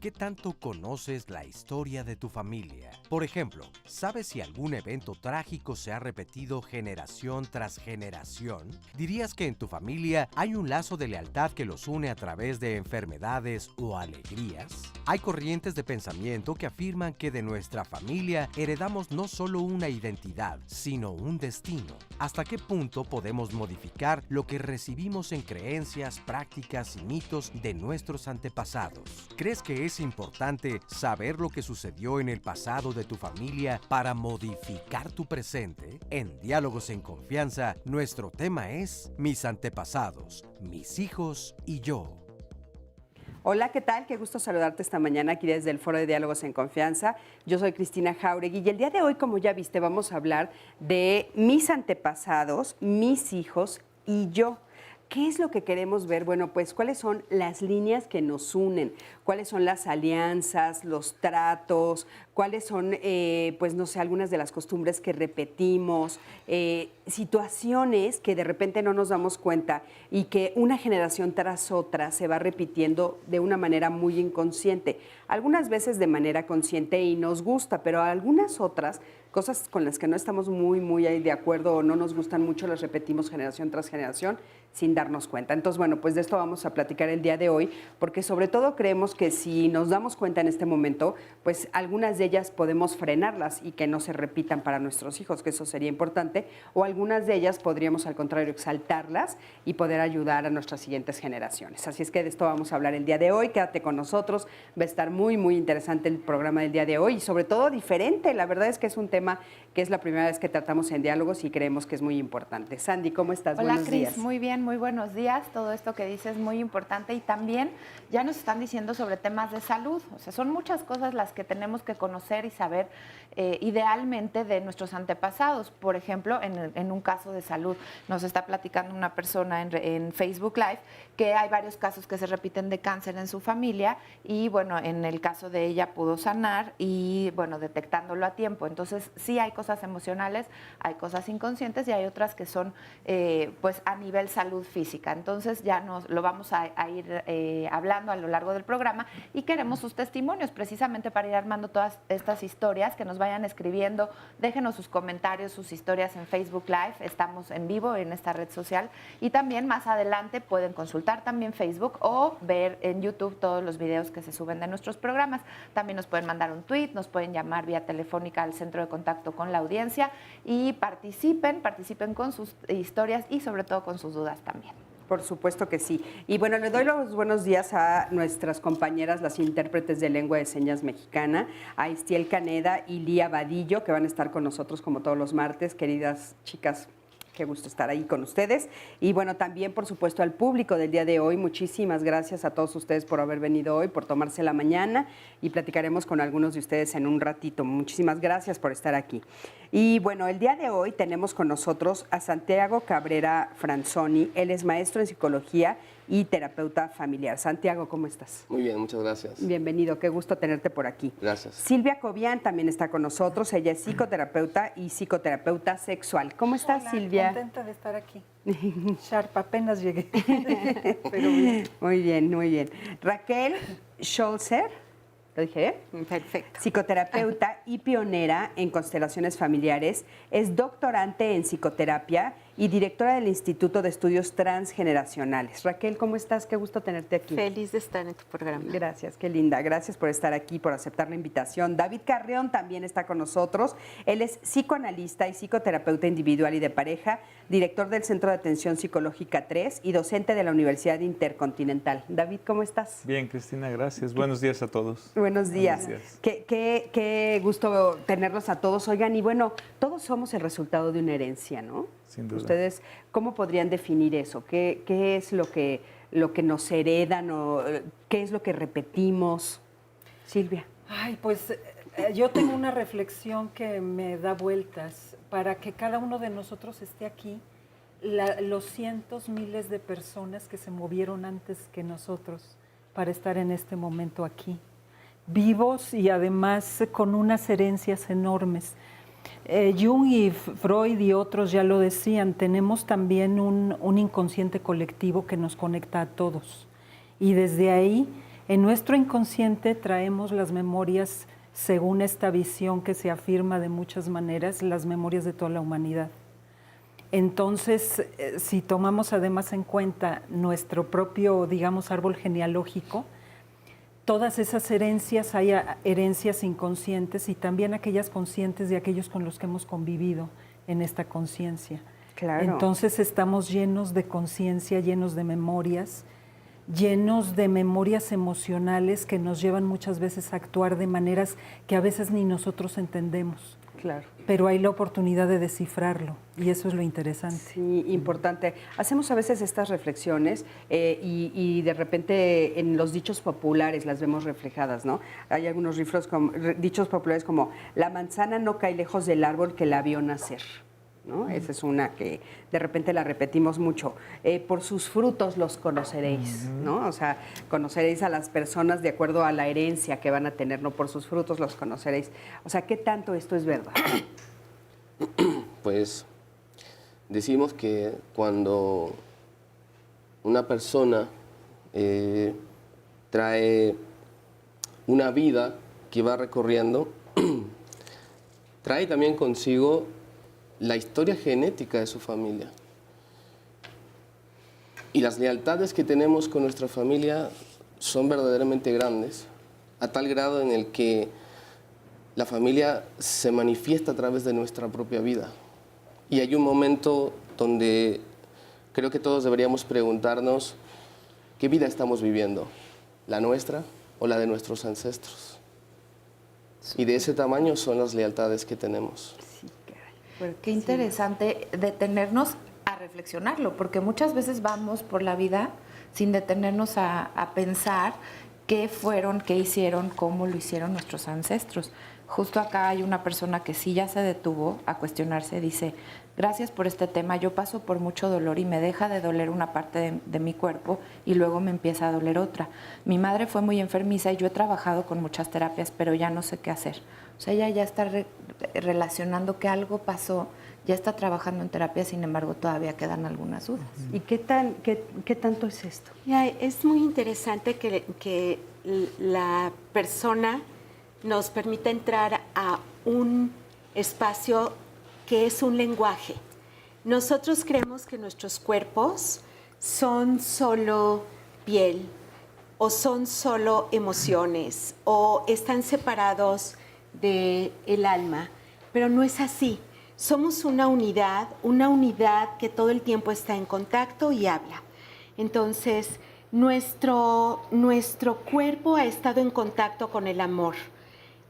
¿Qué tanto conoces la historia de tu familia? Por ejemplo, ¿sabes si algún evento trágico se ha repetido generación tras generación? ¿Dirías que en tu familia hay un lazo de lealtad que los une a través de enfermedades o alegrías? Hay corrientes de pensamiento que afirman que de nuestra familia heredamos no solo una identidad, sino un destino. ¿Hasta qué punto podemos modificar lo que recibimos en creencias, prácticas y mitos de nuestros antepasados? ¿Crees que es importante saber lo que sucedió en el pasado de tu familia para modificar tu presente? En Diálogos en Confianza, nuestro tema es mis antepasados, mis hijos y yo. Hola, ¿qué tal? Qué gusto saludarte esta mañana aquí desde el Foro de Diálogos en Confianza. Yo soy Cristina Jáuregui y el día de hoy, como ya viste, vamos a hablar de mis antepasados, mis hijos y yo. ¿Qué es lo que queremos ver? Bueno, pues cuáles son las líneas que nos unen, cuáles son las alianzas, los tratos, cuáles son, pues no sé, algunas de las costumbres que repetimos, situaciones que de repente no nos damos cuenta y que una generación tras otra se va repitiendo de una manera muy inconsciente. Algunas veces de manera consciente y nos gusta, pero algunas otras cosas con las que no estamos muy de acuerdo o no nos gustan mucho las repetimos generación tras generación sin darnos cuenta. Entonces, bueno, pues de esto vamos a platicar el día de hoy, porque sobre todo creemos que si nos damos cuenta en este momento, pues algunas de ellas podemos frenarlas y que no se repitan para nuestros hijos, que eso sería importante, o algunas de ellas podríamos al contrario exaltarlas y poder ayudar a nuestras siguientes generaciones. Así es que de esto vamos a hablar el día de hoy, quédate con nosotros, va a estar muy interesante el programa del día de hoy y sobre todo diferente. La verdad es que es un tema que es la primera vez que tratamos en Diálogos y creemos que es muy importante. Sandy, ¿cómo estás? Hola, Buenos Cris, días. muy bien, muy buenos días. Todo esto que dices es muy importante y también ya nos están diciendo sobre temas de salud. O sea, son muchas cosas las que tenemos que conocer y saber idealmente de nuestros antepasados. Por ejemplo, en un caso de salud, nos está platicando una persona en Facebook Live que hay varios casos que se repiten de cáncer en su familia y bueno, en el caso de ella pudo sanar y bueno, detectándolo a tiempo. Entonces, sí hay cosas emocionales, hay cosas inconscientes y hay otras que son pues a nivel salud física. Entonces ya nos lo vamos a ir hablando a lo largo del programa y queremos sus testimonios precisamente para ir armando todas estas historias, que nos vayan escribiendo, déjenos sus comentarios, sus historias en Facebook Live, estamos en vivo en esta red social y también más adelante pueden consultar también Facebook o ver en YouTube todos los videos que se suben de nuestros programas. También nos pueden mandar un tweet, nos pueden llamar vía telefónica al centro de contacto con la audiencia y participen con sus historias y sobre todo con sus dudas también. Por supuesto que sí. Y bueno, le doy los buenos días a nuestras compañeras, las intérpretes de lengua de señas mexicana, a Istiel Caneda y Lía Vadillo, que van a estar con nosotros como todos los martes. Queridas chicas, qué gusto estar ahí con ustedes. Y bueno, también, por supuesto, al público del día de hoy, muchísimas gracias a todos ustedes por haber venido hoy, por tomarse la mañana y platicaremos con algunos de ustedes en un ratito. Muchísimas gracias por estar aquí. Y bueno, el día de hoy tenemos con nosotros a Santiago Cabrera Franzoni. Él es maestro en psicología y terapeuta familiar. Santiago, ¿cómo estás? Muy bien, muchas gracias. Bienvenido, qué gusto tenerte por aquí. Gracias. Silvia Cobian también está con nosotros. Ella es psicoterapeuta y psicoterapeuta sexual. ¿Cómo estás, Hola, Silvia? Contenta de estar aquí. Sharp, apenas llegué. Pero bien. Muy bien. Raquel Scholzer. ¿Lo dije bien? Perfecto. Psicoterapeuta y pionera en constelaciones familiares, es doctorante en psicoterapia y directora del Instituto de Estudios Transgeneracionales. Raquel, ¿cómo estás? Qué gusto tenerte aquí. Feliz de estar en tu programa. Gracias, qué linda. Gracias por estar aquí, por aceptar la invitación. David Carreón también está con nosotros. Él es psicoanalista y psicoterapeuta individual y de pareja, director del Centro de Atención Psicológica 3 y docente de la Universidad Intercontinental. David, ¿cómo estás? Bien, Cristina, gracias. Buenos días a todos. Buenos días. Buenos días. Qué gusto tenerlos a todos. Oigan, y bueno, todos somos el resultado de una herencia, ¿no? Sin duda. Ustedes, ¿cómo podrían definir eso? ¿Qué es lo que nos heredan o qué es lo que repetimos? Silvia. Ay, pues yo tengo una reflexión que me da vueltas para que cada uno de nosotros esté aquí. Los cientos, miles de personas que se movieron antes que nosotros para estar en este momento aquí, vivos y además con unas herencias enormes. Jung y Freud y otros ya lo decían, tenemos también un inconsciente colectivo que nos conecta a todos. Y desde ahí En nuestro inconsciente traemos las memorias, según esta visión que se afirma de muchas maneras, las memorias de toda la humanidad. Entonces, si tomamos además en cuenta nuestro propio, digamos, árbol genealógico, todas esas herencias, hay herencias inconscientes y también aquellas conscientes de aquellos con los que hemos convivido en esta conciencia. Claro. Entonces estamos llenos de conciencia, llenos de memorias emocionales que nos llevan muchas veces a actuar de maneras que a veces ni nosotros entendemos. Claro. Pero hay la oportunidad de descifrarlo y eso es lo interesante. Sí, importante. Hacemos a veces estas reflexiones y de repente en los dichos populares las vemos reflejadas, ¿no? Hay algunos dichos populares como la manzana no cae lejos del árbol que la vio nacer, ¿no? Esa es una que de repente la repetimos mucho. Por sus frutos los conoceréis, ¿no? O sea, conoceréis a las personas de acuerdo a la herencia que van a tener, no por sus frutos los conoceréis. O sea, ¿qué tanto esto es verdad? Pues decimos que cuando una persona trae una vida que va recorriendo, trae también consigo la historia genética de su familia. Y las lealtades que tenemos con nuestra familia son verdaderamente grandes, a tal grado en el que la familia se manifiesta a través de nuestra propia vida. Y hay un momento donde creo que todos deberíamos preguntarnos qué vida estamos viviendo, la nuestra o la de nuestros ancestros. Y de ese tamaño son las lealtades que tenemos. Qué interesante detenernos a reflexionarlo, porque muchas veces vamos por la vida sin detenernos a pensar qué fueron, qué hicieron, cómo lo hicieron nuestros ancestros. Justo acá hay una persona que sí ya se detuvo a cuestionarse, dice, gracias por este tema, yo paso por mucho dolor y me deja de doler una parte de mi cuerpo y luego me empieza a doler otra. Mi madre fue muy enfermiza y yo he trabajado con muchas terapias, pero ya no sé qué hacer. O sea, ella ya está relacionando que algo pasó, ya está trabajando en terapia, sin embargo, todavía quedan algunas dudas. ¿Y qué tanto es esto? Ya, es muy interesante que la persona nos permita entrar a un espacio que es un lenguaje. Nosotros creemos que nuestros cuerpos son solo piel o son solo emociones o están separados del alma, pero no es así. Somos una unidad que todo el tiempo está en contacto y habla. Entonces, nuestro cuerpo ha estado en contacto con el amor.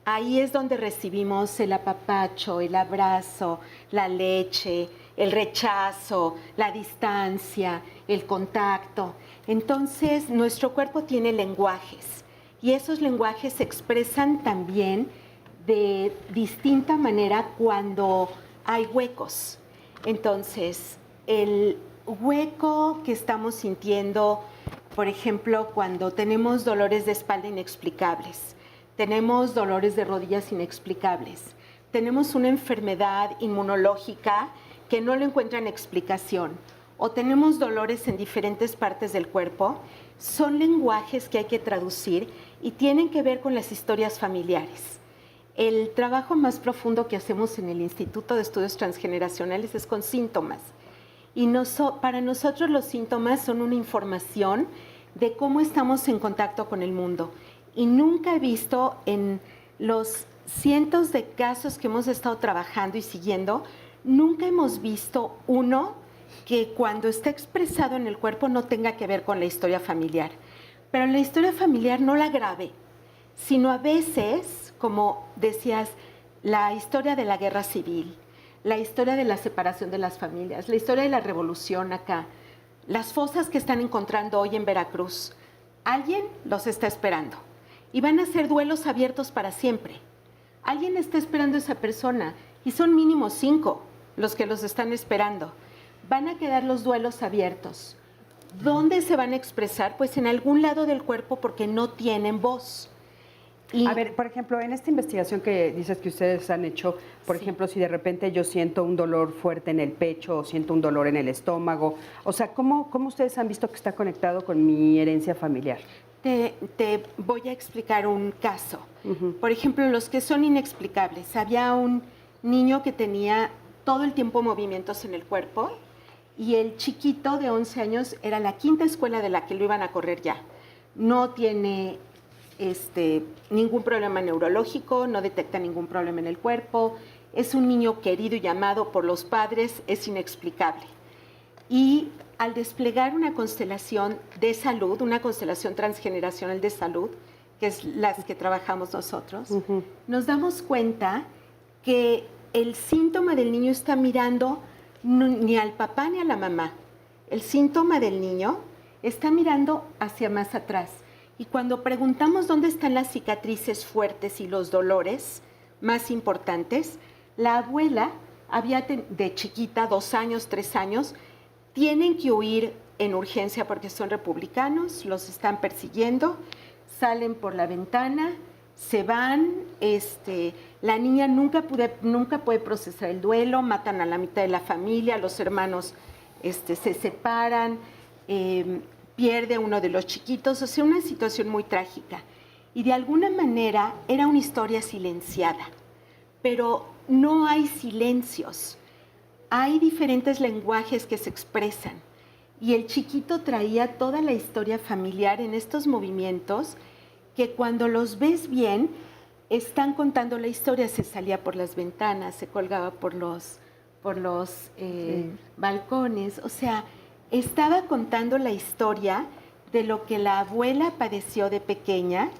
Ahí es donde recibimos el apapacho, el abrazo, la leche, el rechazo, la distancia, el contacto. Entonces, nuestro cuerpo tiene lenguajes y esos lenguajes se expresan también de distinta manera cuando hay huecos. Entonces, el hueco que estamos sintiendo, por ejemplo, cuando tenemos dolores de espalda inexplicables, tenemos dolores de rodillas inexplicables, tenemos una enfermedad inmunológica que no le encuentran explicación, o tenemos dolores en diferentes partes del cuerpo, son lenguajes que hay que traducir y tienen que ver con las historias familiares. El trabajo más profundo que hacemos en el Instituto de Estudios Transgeneracionales es con síntomas. Y para nosotros los síntomas son una información de cómo estamos en contacto con el mundo. Y nunca he visto en los cientos de casos que hemos estado trabajando y siguiendo, nunca hemos visto uno que cuando está expresado en el cuerpo no tenga que ver con la historia familiar. Pero la historia familiar no la grave, sino a veces, como decías, la historia de la guerra civil, la historia de la separación de las familias, la historia de la revolución acá, las fosas que están encontrando hoy en Veracruz. Alguien los está esperando y van a ser duelos abiertos para siempre. Alguien está esperando a esa persona y son mínimo 5 los que los están esperando. Van a quedar los duelos abiertos. ¿Dónde se van a expresar? Pues en algún lado del cuerpo porque no tienen voz. A ver, por ejemplo, en esta investigación que dices que ustedes han hecho, por ejemplo, si de repente yo siento un dolor fuerte en el pecho o siento un dolor en el estómago, o sea, ¿cómo ustedes han visto que está conectado con mi herencia familiar? Te voy a explicar un caso. Por ejemplo, los que son inexplicables. Había un niño que tenía todo el tiempo movimientos en el cuerpo y el chiquito de 11 años era la quinta escuela de la que lo iban a correr ya. No tiene ningún problema neurológico, no detecta ningún problema en el cuerpo, es un niño querido y amado por los padres, es inexplicable. Y al desplegar una constelación de salud, una constelación transgeneracional de salud, que es las que trabajamos nosotros, nos damos cuenta que el síntoma del niño está mirando ni al papá ni a la mamá. El síntoma del niño está mirando hacia más atrás. Y cuando preguntamos dónde están las cicatrices fuertes y los dolores más importantes, la abuela había de chiquita, 2 años, 3 años, tienen que huir en urgencia porque son republicanos, los están persiguiendo, salen por la ventana, se van, la niña nunca puede procesar el duelo, matan a la mitad de la familia, los hermanos se separan, pierde a uno de los chiquitos, o sea, una situación muy trágica. Y de alguna manera era una historia silenciada, pero no hay silencios. Hay diferentes lenguajes que se expresan y el chiquito traía toda la historia familiar en estos movimientos que cuando los ves bien están contando la historia. Se salía por las ventanas, se colgaba por los balcones, o sea, estaba contando la historia de lo que la abuela padeció de pequeña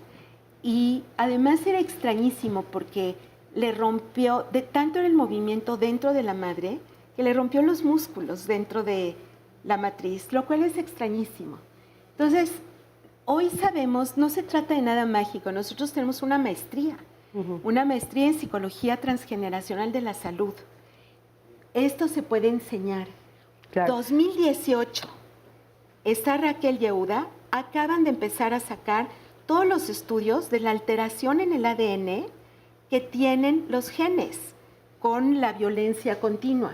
y además era extrañísimo porque le rompió, de tanto era el movimiento dentro de la madre, que le rompió los músculos dentro de la matriz, lo cual es extrañísimo. Entonces, hoy sabemos, no se trata de nada mágico, nosotros tenemos una maestría en psicología transgeneracional de la salud. Esto se puede enseñar. Claro. 2018, está Raquel Yehuda, acaban de empezar a sacar todos los estudios de la alteración en el ADN que tienen los genes con la violencia continua.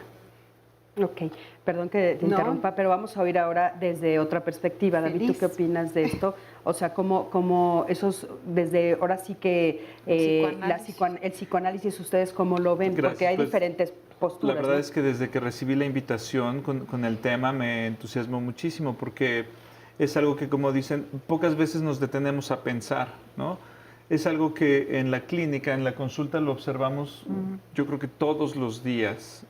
Ok, perdón que te interrumpa, pero vamos a oír ahora desde otra perspectiva. David, ¿tú qué opinas de esto? O sea, cómo esos, desde ahora sí que el psicoanálisis, ¿ustedes cómo lo ven? Gracias, porque hay pues, diferentes posturas. La verdad ¿no? es que desde que recibí la invitación con el tema me entusiasmó muchísimo porque es algo que, como dicen, pocas veces nos detenemos a pensar, ¿no? Es algo que en la clínica, en la consulta lo observamos, yo creo que todos los días.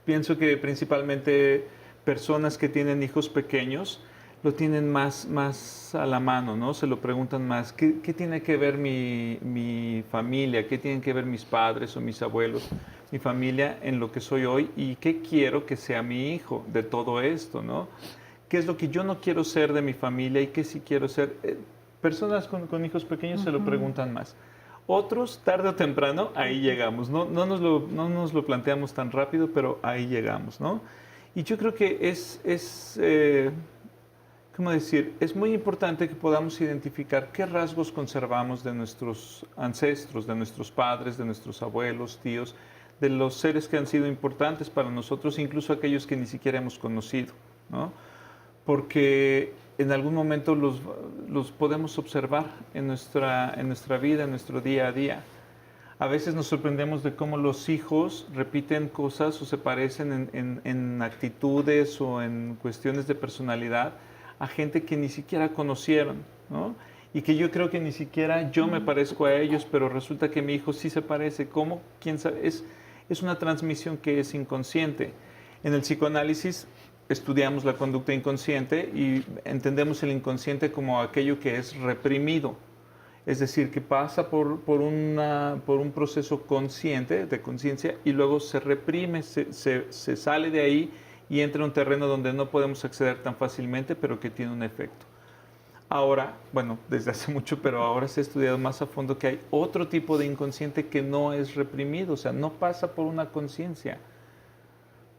Pienso que principalmente personas que tienen hijos pequeños lo tienen más a la mano, ¿no? Se lo preguntan más. ¿Qué tiene que ver mi familia? ¿Qué tienen que ver mis padres o mis abuelos, mi familia en lo que soy hoy? ¿Y qué quiero que sea mi hijo de todo esto, ¿no? ¿Qué es lo que yo no quiero ser de mi familia y qué sí quiero ser? Personas con hijos pequeños se lo preguntan más. Otros, tarde o temprano, ahí llegamos. No nos lo planteamos tan rápido, pero ahí llegamos, ¿no? Y yo creo que ¿cómo decir? Es muy importante que podamos identificar qué rasgos conservamos de nuestros ancestros, de nuestros padres, de nuestros abuelos, tíos, de los seres que han sido importantes para nosotros, incluso aquellos que ni siquiera hemos conocido, ¿no? Porque en algún momento los podemos observar en nuestra vida, en nuestro día a día. A veces nos sorprendemos de cómo los hijos repiten cosas o se parecen en actitudes o en cuestiones de personalidad a gente que ni siquiera conocieron, ¿no? Y que yo creo que ni siquiera yo me parezco a ellos, pero resulta que mi hijo sí se parece. ¿Cómo? ¿Quién sabe? Es una transmisión que es inconsciente. En el psicoanálisis estudiamos la conducta inconsciente y entendemos el inconsciente como aquello que es reprimido. Es decir, que pasa por un proceso consciente, de conciencia, y luego se reprime, se sale de ahí y entra en un terreno donde no podemos acceder tan fácilmente, pero que tiene un efecto. Ahora, bueno, desde hace mucho, pero ahora se ha estudiado más a fondo que hay otro tipo de inconsciente que no es reprimido, o sea, no pasa por una conciencia.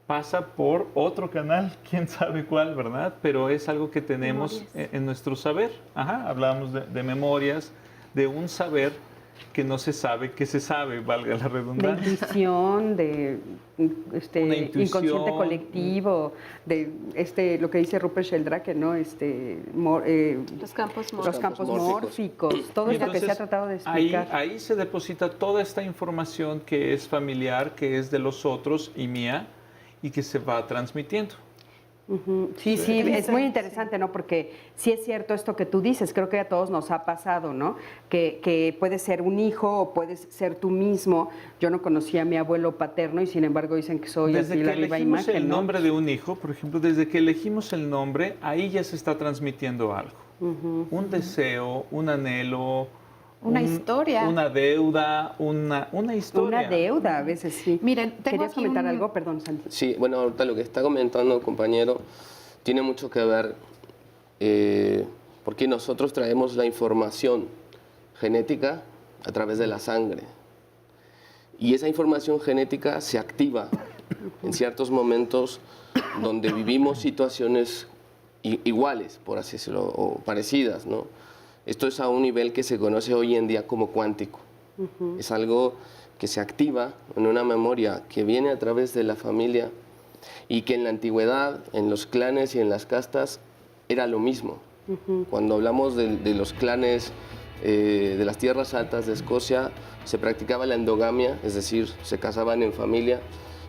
Pasa por otro canal, quién sabe cuál, ¿verdad? Pero es algo que tenemos en nuestro saber. Hablábamos de memorias, de un saber que no se sabe que se sabe, valga la De redundancia. intuición, de Una intuición. inconsciente colectivo, de lo que dice Rupert Sheldrake, ¿no? Los campos Los campos mórficos, todo Y esto que se ha entonces, tratado de ahí, explicar. ahí se deposita toda esta información que es familiar, que es de los otros y mía, y que se va transmitiendo. Ujú. Sí, sí, es muy interesante, ¿no? Porque sí es cierto esto que tú dices, creo que a todos nos ha pasado, ¿no? Que puedes ser un hijo o puedes ser tú mismo. Yo no conocía a mi abuelo paterno y sin embargo dicen que soy Desde así que la viva elegimos imagen, el ¿no? nombre de un hijo, por ejemplo, desde que elegimos el nombre, ahí ya se está transmitiendo algo. Un deseo, un anhelo, Una historia. una deuda, una historia. Una deuda, a veces sí. Miren, tengo ¿Querías aquí comentar un- algo? Perdón, Santi. Sí, bueno, ahorita lo que está comentando, compañero, tiene mucho que ver porque nosotros traemos la información genética a través de la sangre. Y esa información genética se activa en ciertos momentos donde vivimos situaciones iguales, por así decirlo, o parecidas, ¿no? Esto es a un nivel que se conoce hoy en día como cuántico. Es algo que se activa en una memoria que viene a través de la familia y que en la antigüedad, en los clanes y en las castas, era lo mismo. Cuando hablamos de los clanes de las tierras altas de Escocia, se practicaba la endogamia, es decir, se casaban en familia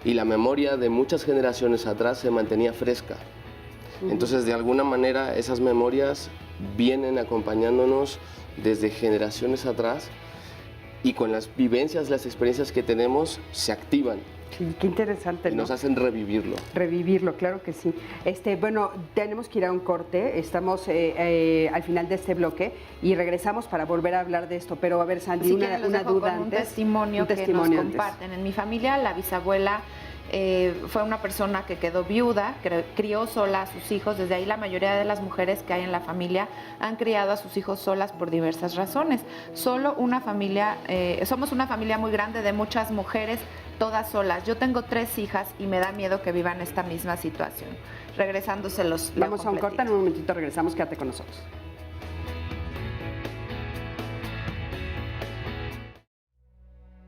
y la memoria de muchas generaciones atrás se mantenía fresca. Entonces, de alguna manera, esas memorias vienen acompañándonos desde generaciones atrás y con las vivencias, las experiencias que tenemos, se activan Sí, qué interesante, y ¿no? nos hacen revivirlo. Revivirlo, claro que sí. Bueno, tenemos que ir a un corte, estamos al final de este bloque y regresamos para volver a hablar de esto. Pero a ver, Sandy, Si una quieren, los dejo duda con un antes. testimonio que nos antes. comparten. En mi familia, la bisabuela fue una persona que quedó viuda, crió sola a sus hijos. Desde ahí la mayoría de las mujeres que hay en la familia han criado a sus hijos solas por diversas razones. Somos una familia muy grande de muchas mujeres, todas solas. Yo tengo 3 hijas y me da miedo que vivan esta misma situación. Regresándose los Vamos a un corte, en un momentito regresamos, quédate con nosotros.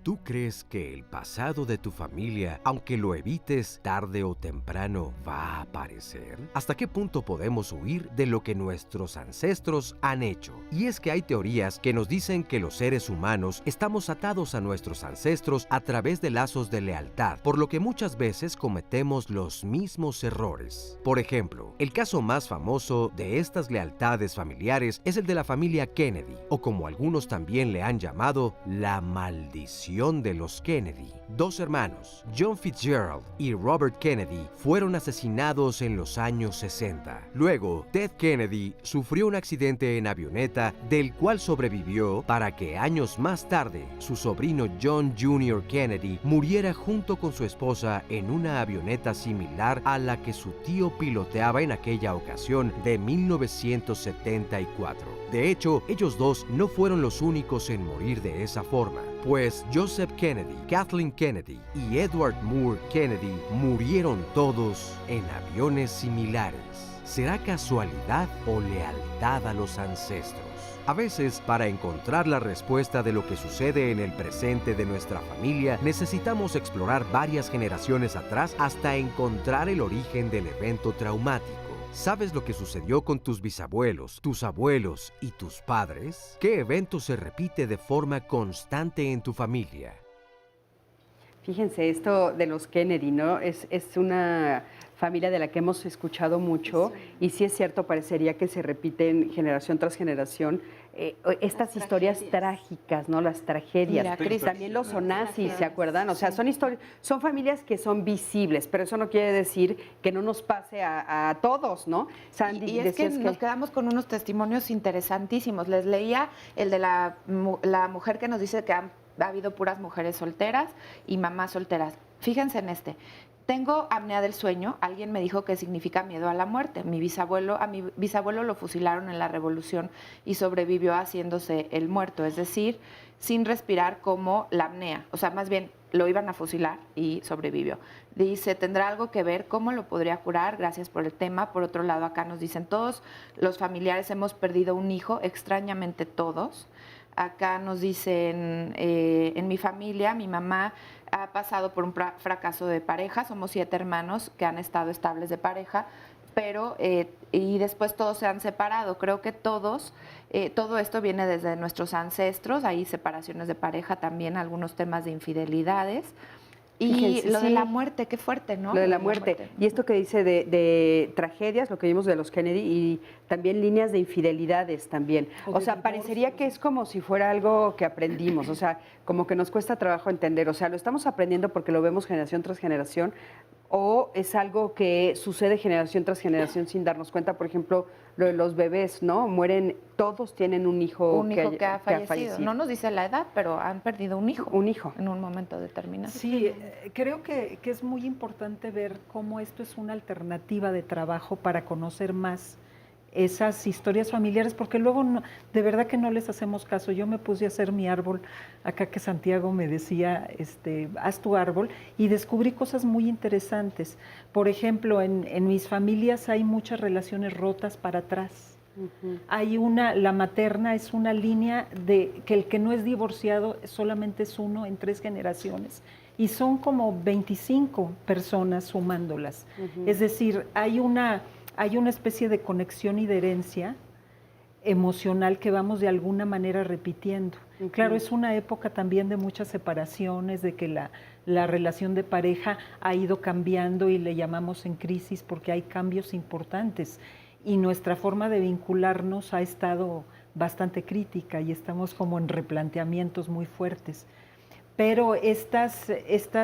¿Tú crees que el pasado de tu familia, aunque lo evites, tarde o temprano va a aparecer? ¿Hasta qué punto podemos huir de lo que nuestros ancestros han hecho? Y es que hay teorías que nos dicen que los seres humanos estamos atados a nuestros ancestros a través de lazos de lealtad, por lo que muchas veces cometemos los mismos errores. Por ejemplo, el caso más famoso de estas lealtades familiares es el de la familia Kennedy, o como algunos también le han llamado, la maldición de los Kennedy. 2 hermanos, John Fitzgerald y Robert Kennedy, fueron asesinados en los años 60. Luego, Ted Kennedy sufrió un accidente en avioneta del cual sobrevivió para que años más tarde su sobrino John Jr. Kennedy muriera junto con su esposa en una avioneta similar a la que su tío piloteaba en aquella ocasión de 1974. De hecho, ellos dos no fueron los únicos en morir de esa forma, pues Joseph Kennedy, Kathleen Kennedy y Edward Moore Kennedy murieron todos en aviones similares. ¿Será casualidad o lealtad a los ancestros? A veces, para encontrar la respuesta de lo que sucede en el presente de nuestra familia, necesitamos explorar varias generaciones atrás hasta encontrar el origen del evento traumático. ¿Sabes lo que sucedió con tus bisabuelos, tus abuelos y tus padres? ¿Qué evento se repite de forma constante en tu familia? Fíjense, esto de los Kennedy, ¿no? Es una familia de la que hemos escuchado mucho y sí es cierto, parecería que se repiten generación tras generación estas historias trágicas, ¿no? Las tragedias. Mira, Cris, también los Onassis, ¿se acuerdan? O sea, son familias que son visibles, pero eso no quiere decir que no nos pase a todos, ¿no? Sandy, Y es que decías nos quedamos con unos testimonios interesantísimos. Les leía el de la mujer que nos dice que ha habido puras mujeres solteras y mamás solteras. Fíjense en este. Tengo apnea del sueño. Alguien me dijo que significa miedo a la muerte. A mi bisabuelo lo fusilaron en la Revolución y sobrevivió haciéndose el muerto, es decir, sin respirar, como la apnea. O sea, más bien lo iban a fusilar y sobrevivió. Dice, ¿tendrá algo que ver? ¿Cómo lo podría curar? Gracias por el tema. Por otro lado, acá nos dicen, todos los familiares hemos perdido un hijo, extrañamente todos. Acá nos dicen, en mi familia, mi mamá ha pasado por un fracaso de pareja, somos 7 hermanos que han estado estables de pareja, pero y después todos se han separado. Creo que todo esto viene desde nuestros ancestros, hay separaciones de pareja también, algunos temas de infidelidades. Y Fíjense, lo de sí. la muerte, qué fuerte, ¿no? Lo de la muerte. Y esto que dice de tragedias, lo que vimos de los Kennedy, y también líneas de infidelidades también. O O de sea, parecería que es como si fuera algo que aprendimos, o sea, como que nos cuesta trabajo entender. O sea, lo estamos aprendiendo porque lo vemos generación tras generación, o es algo que sucede generación tras generación sin darnos cuenta. Por ejemplo, lo de los bebés, ¿no? Mueren, todos tienen un hijo, Que ha fallecido. No nos dice la edad, pero han perdido un hijo. Un hijo. En un momento determinado. Sí, creo que es muy importante ver cómo esto es una alternativa de trabajo para conocer más esas historias familiares, porque luego de verdad que no les hacemos caso. Yo me puse a hacer mi árbol, acá que Santiago me decía, haz tu árbol, y descubrí cosas muy interesantes. Por ejemplo, en mis familias hay muchas relaciones rotas para atrás. Hay la materna es una línea de que el que no es divorciado solamente es uno en 3 generaciones. Y son como 25 personas sumándolas. Es decir, hay una especie de conexión y de herencia emocional que vamos de alguna manera repitiendo. Claro, es una época también de muchas separaciones, de que la relación de pareja ha ido cambiando y le llamamos en crisis porque hay cambios importantes. Y nuestra forma de vincularnos ha estado bastante crítica y estamos como en replanteamientos muy fuertes. Pero estas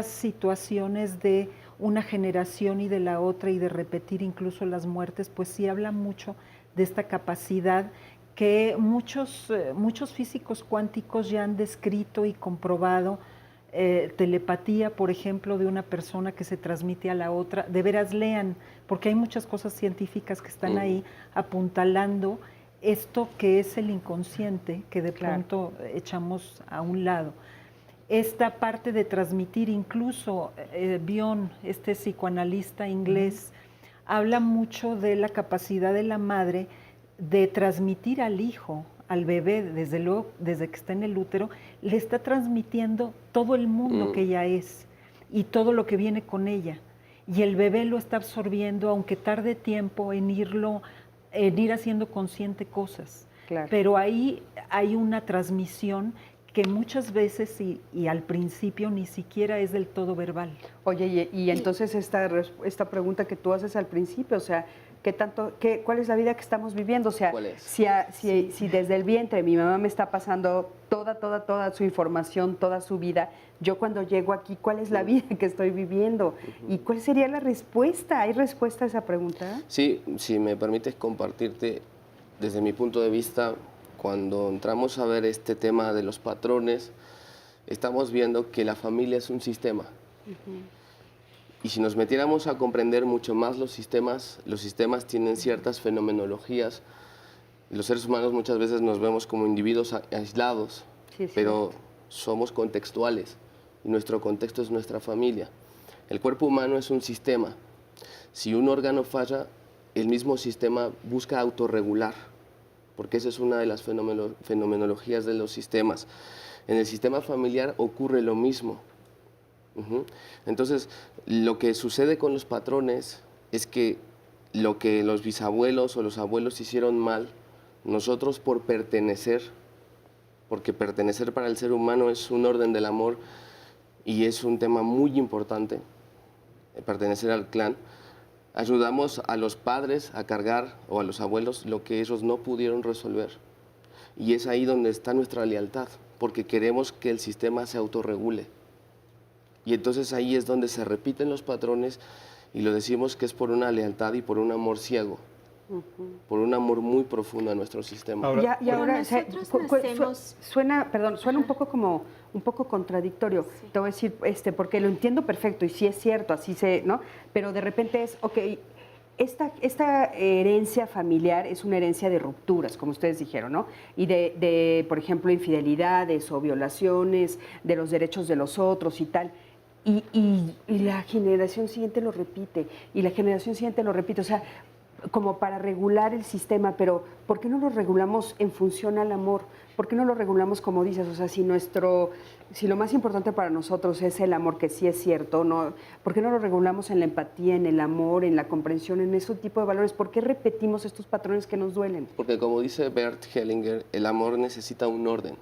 situaciones de una generación y de la otra y de repetir incluso las muertes, pues sí habla mucho de esta capacidad que muchos físicos cuánticos ya han descrito y comprobado. Telepatía, por ejemplo, de una persona que se transmite a la otra. De veras lean, porque hay muchas cosas científicas que están ahí apuntalando esto que es el inconsciente, que de pronto echamos a un lado. Esta parte de transmitir, incluso Bion, este psicoanalista inglés, habla mucho de la capacidad de la madre de transmitir al hijo, al bebé, desde luego, desde que está en el útero, le está transmitiendo todo el mundo que ella es y todo lo que viene con ella. Y el bebé lo está absorbiendo, aunque tarde tiempo en ir haciendo consciente cosas. Claro. Pero ahí hay una transmisión que muchas veces y al principio ni siquiera es del todo verbal. Oye, y entonces esta pregunta que tú haces al principio, o sea, ¿cuál es la vida que estamos viviendo? O sea, ¿Cuál es? si desde el vientre mi mamá me está pasando toda su información, toda su vida, yo cuando llego aquí, ¿cuál es la vida que estoy viviendo? ¿Y cuál sería la respuesta? ¿Hay respuesta a esa pregunta? Sí, si me permites compartirte desde mi punto de vista, cuando entramos a ver este tema de los patrones, estamos viendo que la familia es un sistema. Y si nos metiéramos a comprender mucho más los sistemas tienen ciertas fenomenologías. Los seres humanos muchas veces nos vemos como individuos aislados, pero somos contextuales y nuestro contexto es nuestra familia. El cuerpo humano es un sistema. Si un órgano falla, el mismo sistema busca autorregular, porque esa es una de las fenomenologías de los sistemas. En el sistema familiar ocurre lo mismo. Entonces, lo que sucede con los patrones es que lo que los bisabuelos o los abuelos hicieron mal, nosotros por pertenecer, porque pertenecer para el ser humano es un orden del amor y es un tema muy importante, pertenecer al clan, ayudamos a los padres a cargar o a los abuelos lo que ellos no pudieron resolver. Y es ahí donde está nuestra lealtad, porque queremos que el sistema se autorregule. Y entonces ahí es donde se repiten los patrones y lo decimos que es por una lealtad y por un amor ciego, por un amor muy profundo a nuestro sistema. Ahora, Y ahora, nosotros nacemos- suena un poco contradictorio. Te voy a decir, porque lo entiendo perfecto y sí es cierto, así ¿no? Pero de repente es, esta herencia familiar es una herencia de rupturas, como ustedes dijeron, ¿no? Y de, por ejemplo, infidelidades o violaciones de los derechos de los otros y tal. Y la generación siguiente lo repite, y la generación siguiente lo repite. O sea, como para regular el sistema, pero ¿por qué no lo regulamos en función al amor? ¿Por qué no lo regulamos como dices? O sea, si lo más importante para nosotros es el amor, que sí es cierto, ¿no? ¿Por qué no lo regulamos en la empatía, en el amor, en la comprensión, en ese tipo de valores? ¿Por qué repetimos estos patrones que nos duelen? Porque como dice Bert Hellinger, el amor necesita un orden.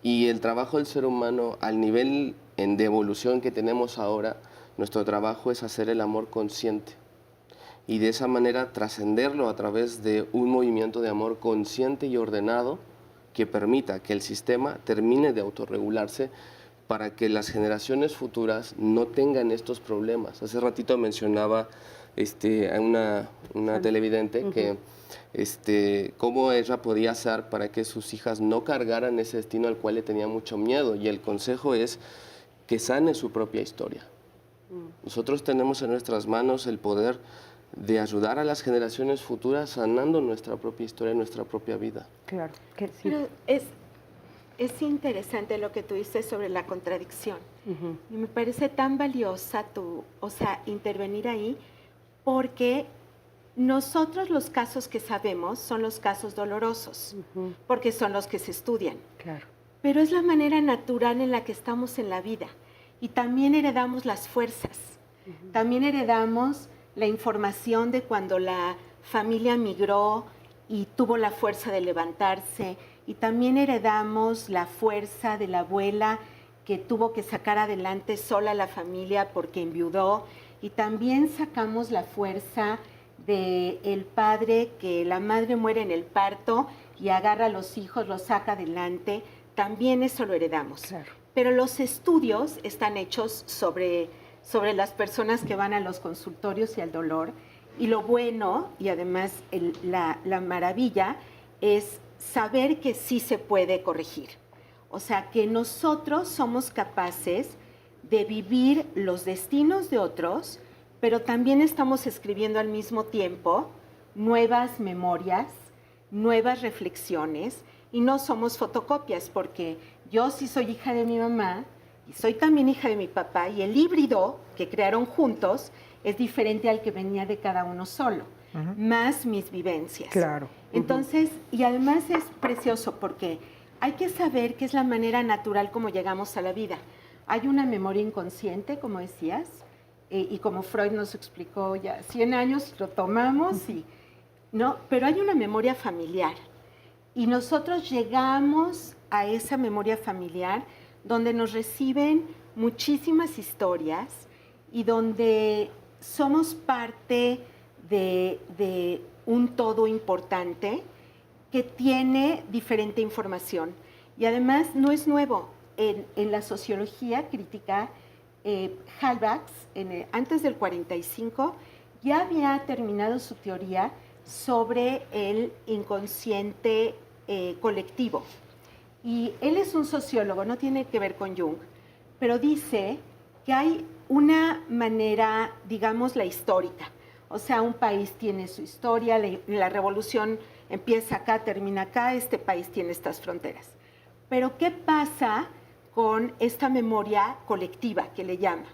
Y el trabajo del ser humano, al nivel de evolución que tenemos ahora, nuestro trabajo es hacer el amor consciente. Y de esa manera trascenderlo a través de un movimiento de amor consciente y ordenado que permita que el sistema termine de autorregularse para que las generaciones futuras no tengan estos problemas. Hace ratito mencionaba a una televidente que cómo ella podía hacer para que sus hijas no cargaran ese destino al cual le tenía mucho miedo. Y el consejo es que sane su propia historia. Nosotros tenemos en nuestras manos el poder de ayudar a las generaciones futuras sanando nuestra propia historia, nuestra propia vida. Claro, que sí. Pero es interesante lo que tú dices sobre la contradicción. Y me parece tan valiosa intervenir ahí, porque nosotros los casos que sabemos son los casos dolorosos, porque son los que se estudian. Claro. Pero es la manera natural en la que estamos en la vida. Y también heredamos las fuerzas. También heredamos la información de cuando la familia migró y tuvo la fuerza de levantarse. Y también heredamos la fuerza de la abuela que tuvo que sacar adelante sola la familia porque enviudó. Y también sacamos la fuerza del padre que la madre muere en el parto y agarra a los hijos, los saca adelante. También eso lo heredamos. Claro. Pero los estudios están hechos sobre las personas que van a los consultorios y al dolor. Y lo bueno, y además la maravilla, es saber que sí se puede corregir. O sea, que nosotros somos capaces de vivir los destinos de otros, pero también estamos escribiendo al mismo tiempo nuevas memorias, nuevas reflexiones, y no somos fotocopias, porque yo sí soy hija de mi mamá, y soy también hija de mi papá, y el híbrido que crearon juntos es diferente al que venía de cada uno solo, más mis vivencias. Claro. Entonces, y además es precioso porque hay que saber que es la manera natural como llegamos a la vida. Hay una memoria inconsciente, como decías, y como Freud nos explicó ya 100 años, lo tomamos, ¿no? Pero hay una memoria familiar. Y nosotros llegamos a esa memoria familiar donde nos reciben muchísimas historias y donde somos parte de un todo importante que tiene diferente información. Y además no es nuevo. En la sociología crítica, Halbach, antes del 45, ya había terminado su teoría sobre el inconsciente colectivo. Y él es un sociólogo, no tiene que ver con Jung, pero dice que hay una manera, digamos, la histórica. O sea, un país tiene su historia, la revolución empieza acá, termina acá, este país tiene estas fronteras. Pero ¿qué pasa con esta memoria colectiva que le llama?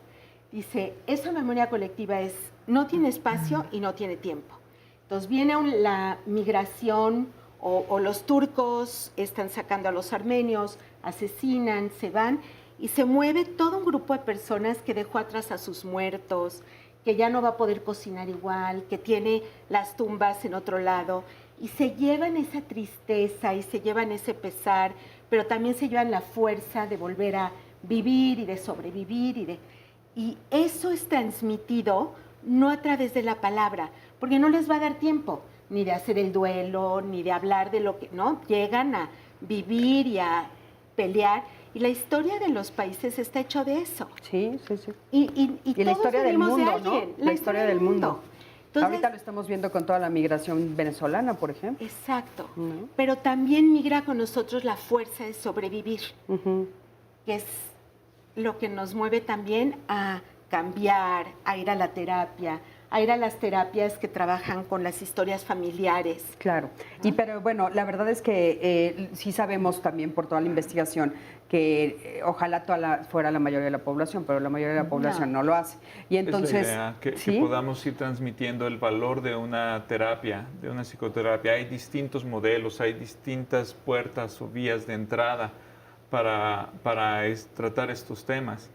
Dice, esa memoria colectiva no tiene espacio y no tiene tiempo. Entonces viene la migración o los turcos están sacando a los armenios, asesinan, se van y se mueve todo un grupo de personas que dejó atrás a sus muertos, que ya no va a poder cocinar igual, que tiene las tumbas en otro lado y se llevan esa tristeza y se llevan ese pesar, pero también se llevan la fuerza de volver a vivir y de sobrevivir y eso es transmitido no a través de la palabra, porque no les va a dar tiempo ni de hacer el duelo, ni de hablar de lo que, ¿no? Llegan a vivir y a pelear. Y la historia de los países está hecho de eso. Sí, sí, sí. Y la historia del mundo, de alguien, ¿no? La historia del mundo. Entonces, ahorita lo estamos viendo con toda la migración venezolana, por ejemplo. Exacto. ¿No? Pero también migra con nosotros la fuerza de sobrevivir, que es lo que nos mueve también a cambiar, a ir a la terapia, a ir a las terapias que trabajan con las historias familiares. Claro, pero bueno, la verdad es que sí sabemos también por toda la investigación que ojalá fuera la mayoría de la población, pero la mayoría de la población no lo hace. Y entonces, es la idea, que podamos ir transmitiendo el valor de una terapia, de una psicoterapia. Hay distintos modelos, hay distintas puertas o vías de entrada para tratar estos temas.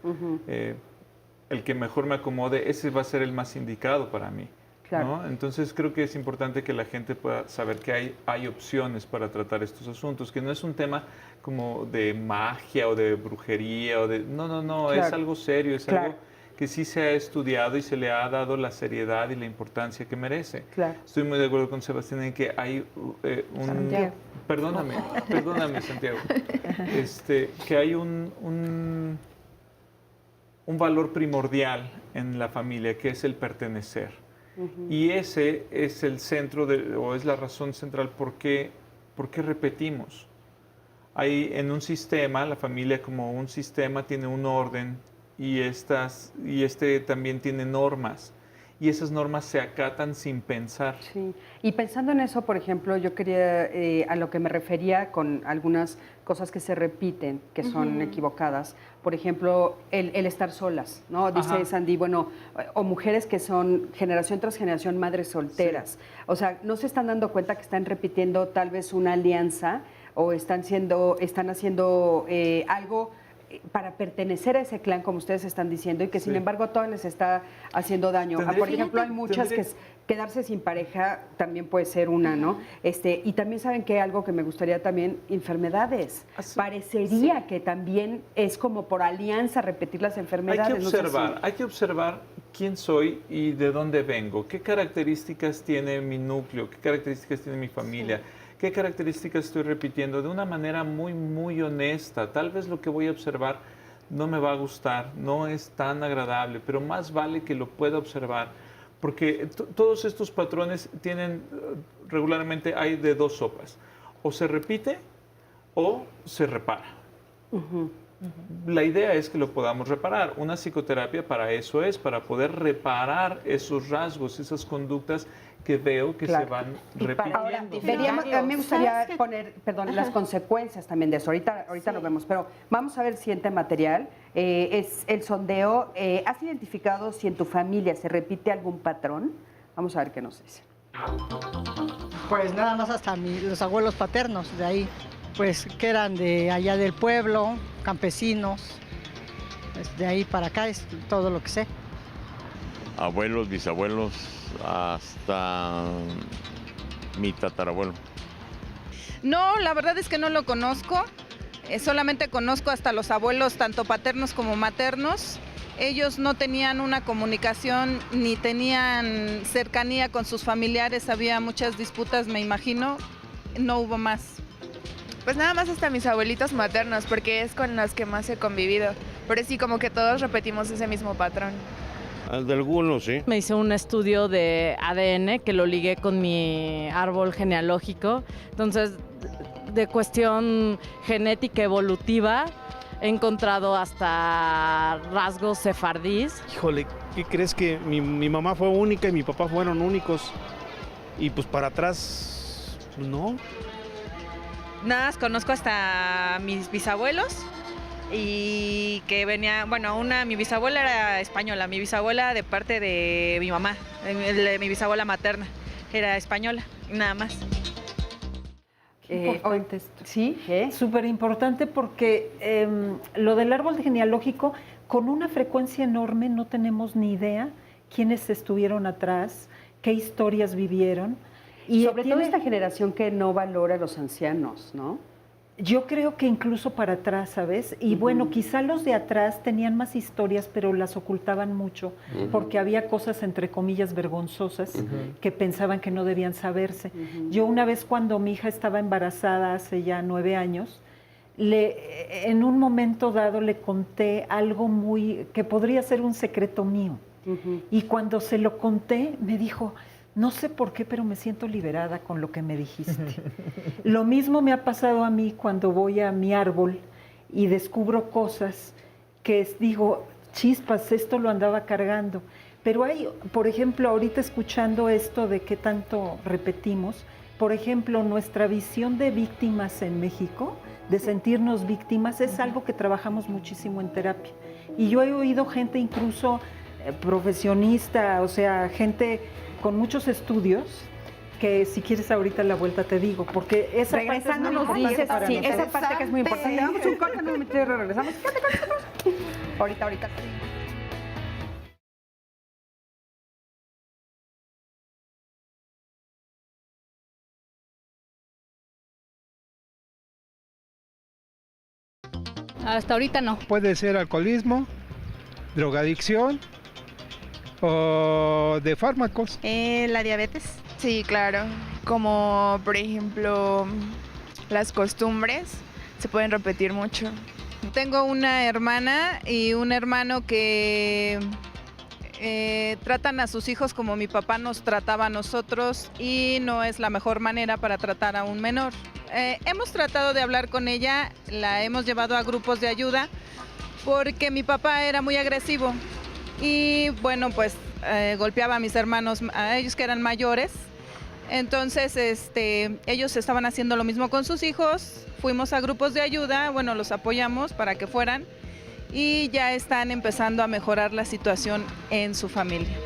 El que mejor me acomode, ese va a ser el más indicado para mí. Claro. ¿no? Entonces creo que es importante que la gente pueda saber que hay opciones para tratar estos asuntos, que no es un tema como de magia o de brujería o de no, Claro. es algo serio, es Claro. algo que sí se ha estudiado y se le ha dado la seriedad y la importancia que merece. Claro. Estoy muy de acuerdo con Sebastián en que hay Santiago. Perdóname Santiago, que hay un valor primordial en la familia, que es el pertenecer. Y ese es el centro, o es la razón central por qué repetimos. Hay en un sistema, la familia como un sistema tiene un orden y este también tiene normas. Y esas normas se acatan sin pensar. Sí, y pensando en eso, por ejemplo, yo quería, a lo que me refería con algunas cosas que se repiten, que son equivocadas. Por ejemplo, el estar solas, ¿no? Dice Sandy, bueno, o mujeres que son generación tras generación madres solteras. Sí. O sea, no se están dando cuenta que están repitiendo tal vez una alianza o están haciendo algo para pertenecer a ese clan, como ustedes están diciendo, y que sin embargo todo les está haciendo daño. Por ejemplo, hay muchas que quedarse sin pareja también puede ser una, ¿no? Y también saben que algo que me gustaría también, enfermedades. Parecería que también es como por alianza repetir las enfermedades. Hay que observar quién soy y de dónde vengo, qué características tiene mi núcleo, qué características tiene mi familia. ¿Qué características estoy repitiendo? De una manera muy, muy honesta. Tal vez lo que voy a observar no me va a gustar, no es tan agradable, pero más vale que lo pueda observar, porque todos estos patrones tienen, regularmente hay de dos sopas. O se repite o se repara. La idea es que lo podamos reparar. Una psicoterapia para eso es, para poder reparar esos rasgos, esas conductas que veo que se van repitiendo. Ahora, a mí me gustaría poner, las consecuencias también de eso. Ahorita lo vemos, pero vamos a ver el siguiente material. Es el sondeo. ¿Has identificado si en tu familia se repite algún patrón? Vamos a ver qué nos dice. Pues nada más hasta los abuelos paternos de ahí, pues que eran de allá del pueblo, campesinos. Pues de ahí para acá es todo lo que sé. Abuelos, bisabuelos, hasta mi tatarabuelo. No, la verdad es que no lo conozco. Solamente conozco hasta los abuelos, tanto paternos como maternos. Ellos no tenían una comunicación ni tenían cercanía con sus familiares. Había muchas disputas, me imagino. No hubo más. Pues nada más hasta mis abuelitos maternos, porque es con los que más he convivido. Pero sí, como que todos repetimos ese mismo patrón. De algunos, sí. Me hice un estudio de ADN que lo ligué con mi árbol genealógico. Entonces, de cuestión genética evolutiva, he encontrado hasta rasgos sefardíes. Híjole, ¿qué crees? Que mi mamá fue única y mi papá fueron únicos. Y pues para atrás, pues no. Nada, conozco hasta mis bisabuelos. Y que venía, bueno, mi bisabuela era española, mi bisabuela de parte de mi mamá, mi bisabuela materna, era española, nada más. Importante esto. Sí, súper importante porque lo del árbol genealógico, con una frecuencia enorme no tenemos ni idea quiénes estuvieron atrás, qué historias vivieron. Y sobre todo esta generación que no valora a los ancianos, ¿no? Yo creo que incluso para atrás, ¿sabes? Y bueno, quizá los de atrás tenían más historias, pero las ocultaban mucho, porque había cosas, entre comillas, vergonzosas, que pensaban que no debían saberse. Yo una vez cuando mi hija estaba embarazada, hace ya 9 años, en un momento dado le conté algo que podría ser un secreto mío. Y cuando se lo conté, me dijo: no sé por qué, pero me siento liberada con lo que me dijiste. Lo mismo me ha pasado a mí cuando voy a mi árbol y descubro cosas que digo, chispas, esto lo andaba cargando. Pero hay, por ejemplo, ahorita escuchando esto de qué tanto repetimos, por ejemplo, nuestra visión de víctimas en México, de sentirnos víctimas, es algo que trabajamos muchísimo en terapia. Y yo he oído gente incluso profesionista, o sea, gente con muchos estudios, que si quieres ahorita la vuelta te digo, porque esa regresando parte es muy nos dices, importante para sí, nosotros. esa parte que es muy importante. Vamos un corte, no me regresamos. Ahorita. Hasta ahorita no. Puede ser alcoholismo, drogadicción o de fármacos. La diabetes. Sí, claro. Como por ejemplo las costumbres se pueden repetir mucho. Tengo una hermana y un hermano que tratan a sus hijos como mi papá nos trataba a nosotros y no es la mejor manera para tratar a un menor. Hemos tratado de hablar con ella, la hemos llevado a grupos de ayuda porque mi papá era muy agresivo y bueno, pues golpeaba a mis hermanos, a ellos que eran mayores. Entonces ellos estaban haciendo lo mismo con sus hijos, fuimos a grupos de ayuda, bueno, los apoyamos para que fueran y ya están empezando a mejorar la situación en su familia.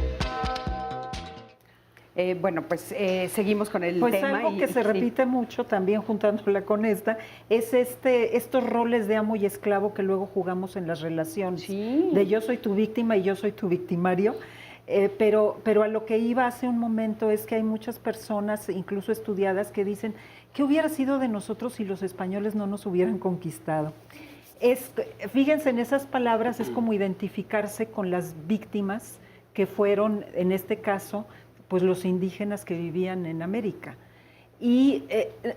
Bueno, pues seguimos con el pues tema. Algo que se repite mucho también juntándola con esta, es estos roles de amo y esclavo que luego jugamos en las relaciones. Sí. De yo soy tu víctima y yo soy tu victimario. Pero a lo que iba hace un momento es que hay muchas personas, incluso estudiadas, que dicen, ¿qué hubiera sido de nosotros si los españoles no nos hubieran conquistado? Fíjense en esas palabras, es como identificarse con las víctimas que fueron, en este caso, pues los indígenas que vivían en América. Y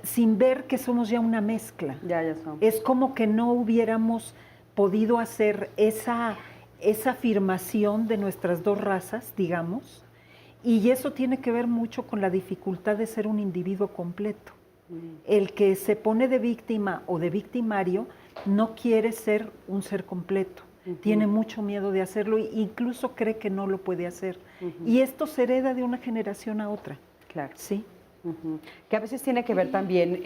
sin ver que somos ya una mezcla. Ya somos. Es como que no hubiéramos podido hacer esa afirmación de nuestras dos razas, digamos, y eso tiene que ver mucho con la dificultad de ser un individuo completo. El que se pone de víctima o de victimario no quiere ser un ser completo. Tiene mucho miedo de hacerlo e incluso cree que no lo puede hacer. Y esto se hereda de una generación a otra. Claro. Sí. Que a veces tiene que ver también,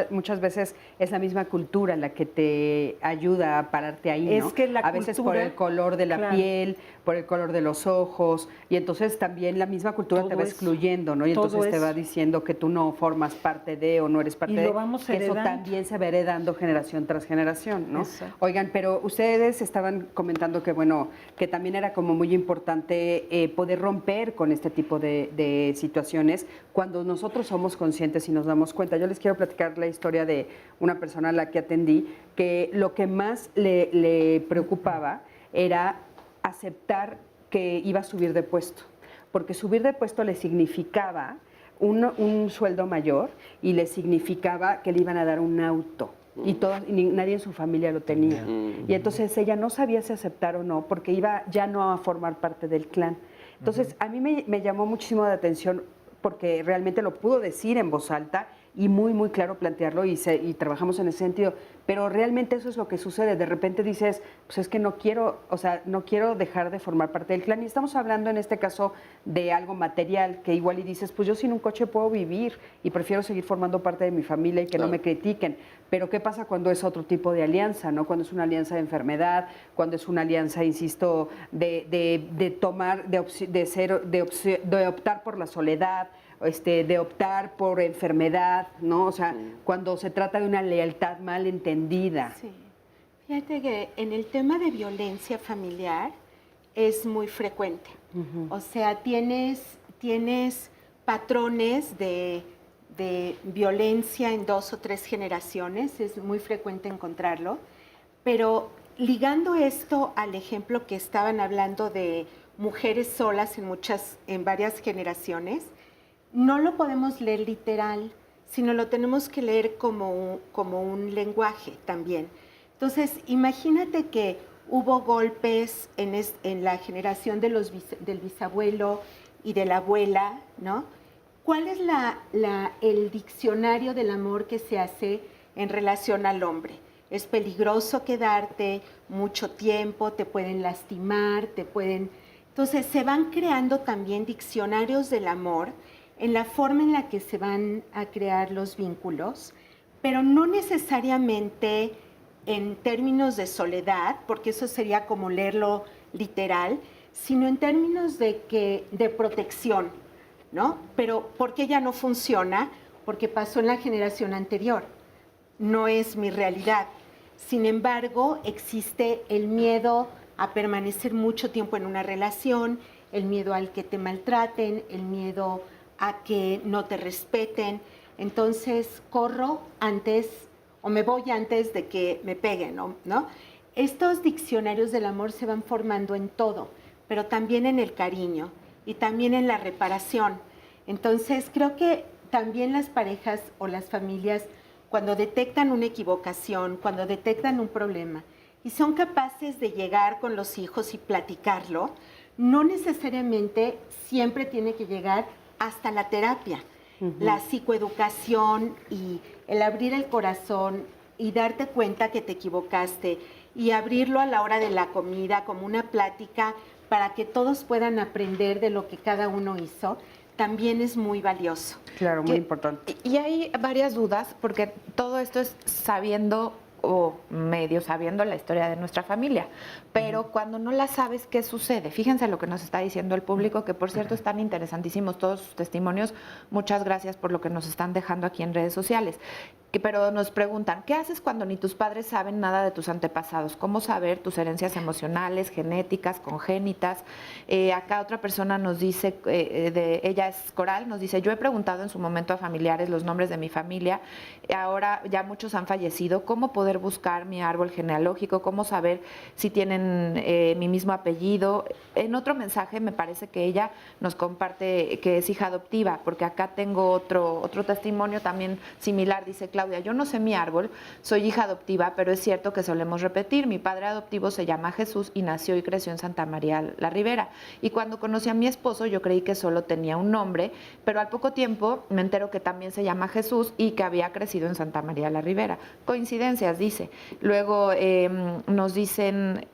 muchas veces es la misma cultura la que te ayuda a pararte ahí, ¿no? Es que la a veces cultura, por el color de la claro, piel, por el color de los ojos, y entonces también la misma cultura te va excluyendo, ¿no? Y entonces te va diciendo que tú no formas parte de o no eres parte de. Y lo vamos que eso heredando. también se va heredando generación tras generación, ¿no? Exacto. Oigan, pero ustedes estaban comentando que, bueno, que también era como muy importante poder romper con este tipo de situaciones cuando nosotros somos conscientes y nos damos cuenta. Yo les quiero platicar la historia de una persona a la que atendí, que lo que más le preocupaba era aceptar que iba a subir de puesto, porque subir de puesto le significaba un sueldo mayor y le significaba que le iban a dar un auto. Y nadie en su familia lo tenía. Y entonces ella no sabía si aceptar o no, porque iba ya no a formar parte del clan. Entonces a mí me llamó muchísimo la atención porque realmente lo pudo decir en voz alta y muy, muy claro plantearlo y trabajamos en ese sentido. Pero realmente eso es lo que sucede. De repente dices, pues es que no quiero dejar de formar parte del clan. Y estamos hablando en este caso de algo material, que igual y dices, pues yo sin un coche puedo vivir y prefiero seguir formando parte de mi familia y que no me critiquen. Pero ¿qué pasa cuando es otro tipo de alianza, ¿no? Cuando es una alianza de enfermedad, cuando es una alianza, insisto, de optar por la soledad, de optar por enfermedad, ¿no? O sea, cuando se trata de una lealtad mal entendida. Sí. Fíjate que en el tema de violencia familiar es muy frecuente. O sea, tienes patrones de violencia en 2 o 3 generaciones, es muy frecuente encontrarlo, pero ligando esto al ejemplo que estaban hablando de mujeres solas en varias generaciones, no lo podemos leer literal, sino lo tenemos que leer como un lenguaje también. Entonces, imagínate que hubo golpes en la generación del bisabuelo y de la abuela, ¿no? ¿Cuál es el diccionario del amor que se hace en relación al hombre? Es peligroso quedarte mucho tiempo, te pueden lastimar, te pueden Entonces se van creando también diccionarios del amor en la forma en la que se van a crear los vínculos, pero no necesariamente en términos de soledad, porque eso sería como leerlo literal, sino en términos de protección, ¿no? Pero ¿por qué ya no funciona? Porque pasó en la generación anterior. No es mi realidad. Sin embargo, existe el miedo a permanecer mucho tiempo en una relación, el miedo al que te maltraten, el miedo a que no te respeten. Entonces, corro antes o me voy antes de que me peguen, ¿no? Estos diccionarios del amor se van formando en todo, pero también en el cariño y también en la reparación. Entonces, creo que también las parejas o las familias, cuando detectan una equivocación, cuando detectan un problema y son capaces de llegar con los hijos y platicarlo, no necesariamente siempre tiene que llegar hasta la terapia. La psicoeducación y el abrir el corazón y darte cuenta que te equivocaste y abrirlo a la hora de la comida como una plática para que todos puedan aprender de lo que cada uno hizo, también es muy valioso. Claro, muy importante. Y hay varias dudas, porque todo esto es sabiendo o medio sabiendo la historia de nuestra familia, pero cuando no la sabes, ¿qué sucede? Fíjense lo que nos está diciendo el público, que por cierto están interesantísimos todos sus testimonios. Muchas gracias por lo que nos están dejando aquí en redes sociales. Pero nos preguntan, ¿qué haces cuando ni tus padres saben nada de tus antepasados? ¿Cómo saber tus herencias emocionales, genéticas, congénitas? Acá otra persona nos dice, ella es Coral, nos dice, yo he preguntado en su momento a familiares los nombres de mi familia, ahora ya muchos han fallecido, ¿cómo poder buscar mi árbol genealógico? ¿Cómo saber si tienen mi mismo apellido? En otro mensaje me parece que ella nos comparte que es hija adoptiva, porque acá tengo otro testimonio también similar, dice Claudia, yo no sé mi árbol, soy hija adoptiva, pero es cierto que solemos repetir. Mi padre adoptivo se llama Jesús y nació y creció en Santa María la Ribera. Y cuando conocí a mi esposo, yo creí que solo tenía un nombre, pero al poco tiempo me entero que también se llama Jesús y que había crecido en Santa María la Ribera. Coincidencias, dice. Luego nos dicen...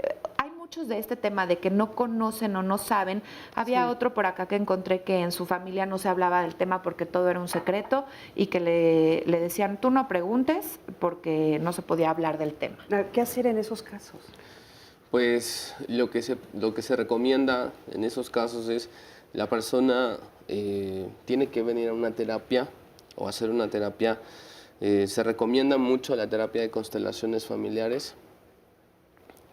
muchos de este tema de que no conocen o no saben. Había otro por acá que encontré que en su familia no se hablaba del tema porque todo era un secreto y que le decían, tú no preguntes porque no se podía hablar del tema. ¿Qué hacer en esos casos? Pues lo que se recomienda en esos casos es la persona tiene que venir a una terapia o hacer una terapia. Se recomienda mucho la terapia de constelaciones familiares,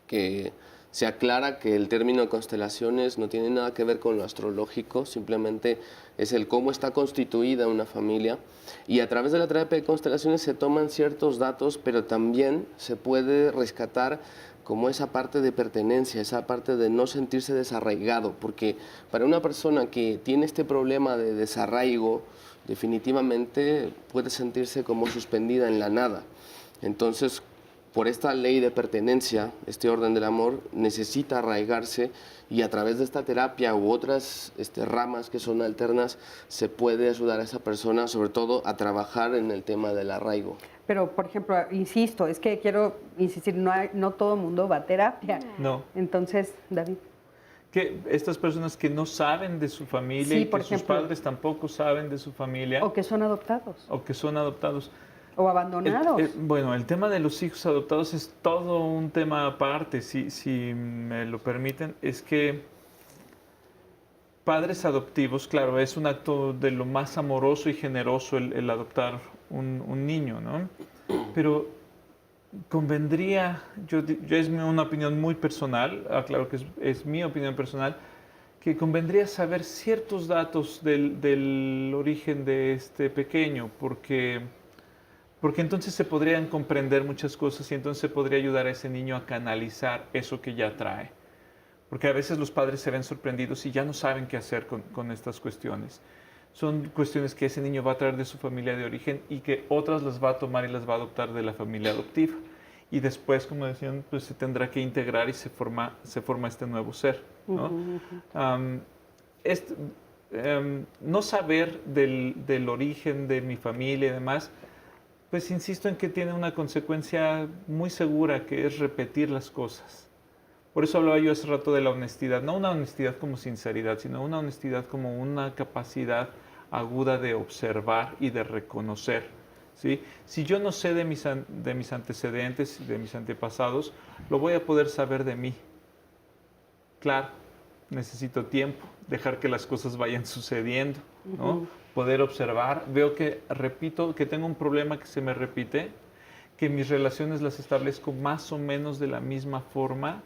que se aclara que el término constelaciones no tiene nada que ver con lo astrológico, simplemente es el cómo está constituida una familia, y a través de la terapia de constelaciones se toman ciertos datos, pero también se puede rescatar como esa parte de pertenencia, esa parte de no sentirse desarraigado, porque para una persona que tiene este problema de desarraigo, definitivamente puede sentirse como suspendida en la nada. Entonces, por esta ley de pertenencia, este orden del amor necesita arraigarse, y a través de esta terapia u otras ramas que son alternas se puede ayudar a esa persona, sobre todo a trabajar en el tema del arraigo. Pero, por ejemplo, insisto, es que quiero insistir, no todo el mundo va a terapia. No. Entonces, David. Que estas personas que no saben de su familia, Sí, y por que ejemplo, sus padres tampoco saben de su familia. O que son adoptados. O que son adoptados. O abandonados. Bueno, el tema de los hijos adoptados es todo un tema aparte, si me lo permiten. Es que padres adoptivos, claro, es un acto de lo más amoroso y generoso el adoptar un niño, ¿no? Pero convendría, es una opinión muy personal, aclaro que es mi opinión personal, que convendría saber ciertos datos del origen de este pequeño, porque entonces se podrían comprender muchas cosas y entonces se podría ayudar a ese niño a canalizar eso que ya trae. Porque a veces los padres se ven sorprendidos y ya no saben qué hacer con estas cuestiones. Son cuestiones que ese niño va a traer de su familia de origen y que otras las va a tomar y las va a adoptar de la familia adoptiva. Y después, como decían, pues se tendrá que integrar y se forma este nuevo ser, ¿no? No saber del origen de mi familia y demás, pues insisto en que tiene una consecuencia muy segura, que es repetir las cosas. Por eso hablaba yo hace rato de la honestidad, no una honestidad como sinceridad, sino una honestidad como una capacidad aguda de observar y de reconocer, ¿sí? Si yo no sé de mis antecedentes, de mis antepasados, lo voy a poder saber de mí. Claro, necesito tiempo, dejar que las cosas vayan sucediendo, ¿no? Poder observar, veo que, repito, que tengo un problema que se me repite, que mis relaciones las establezco más o menos de la misma forma,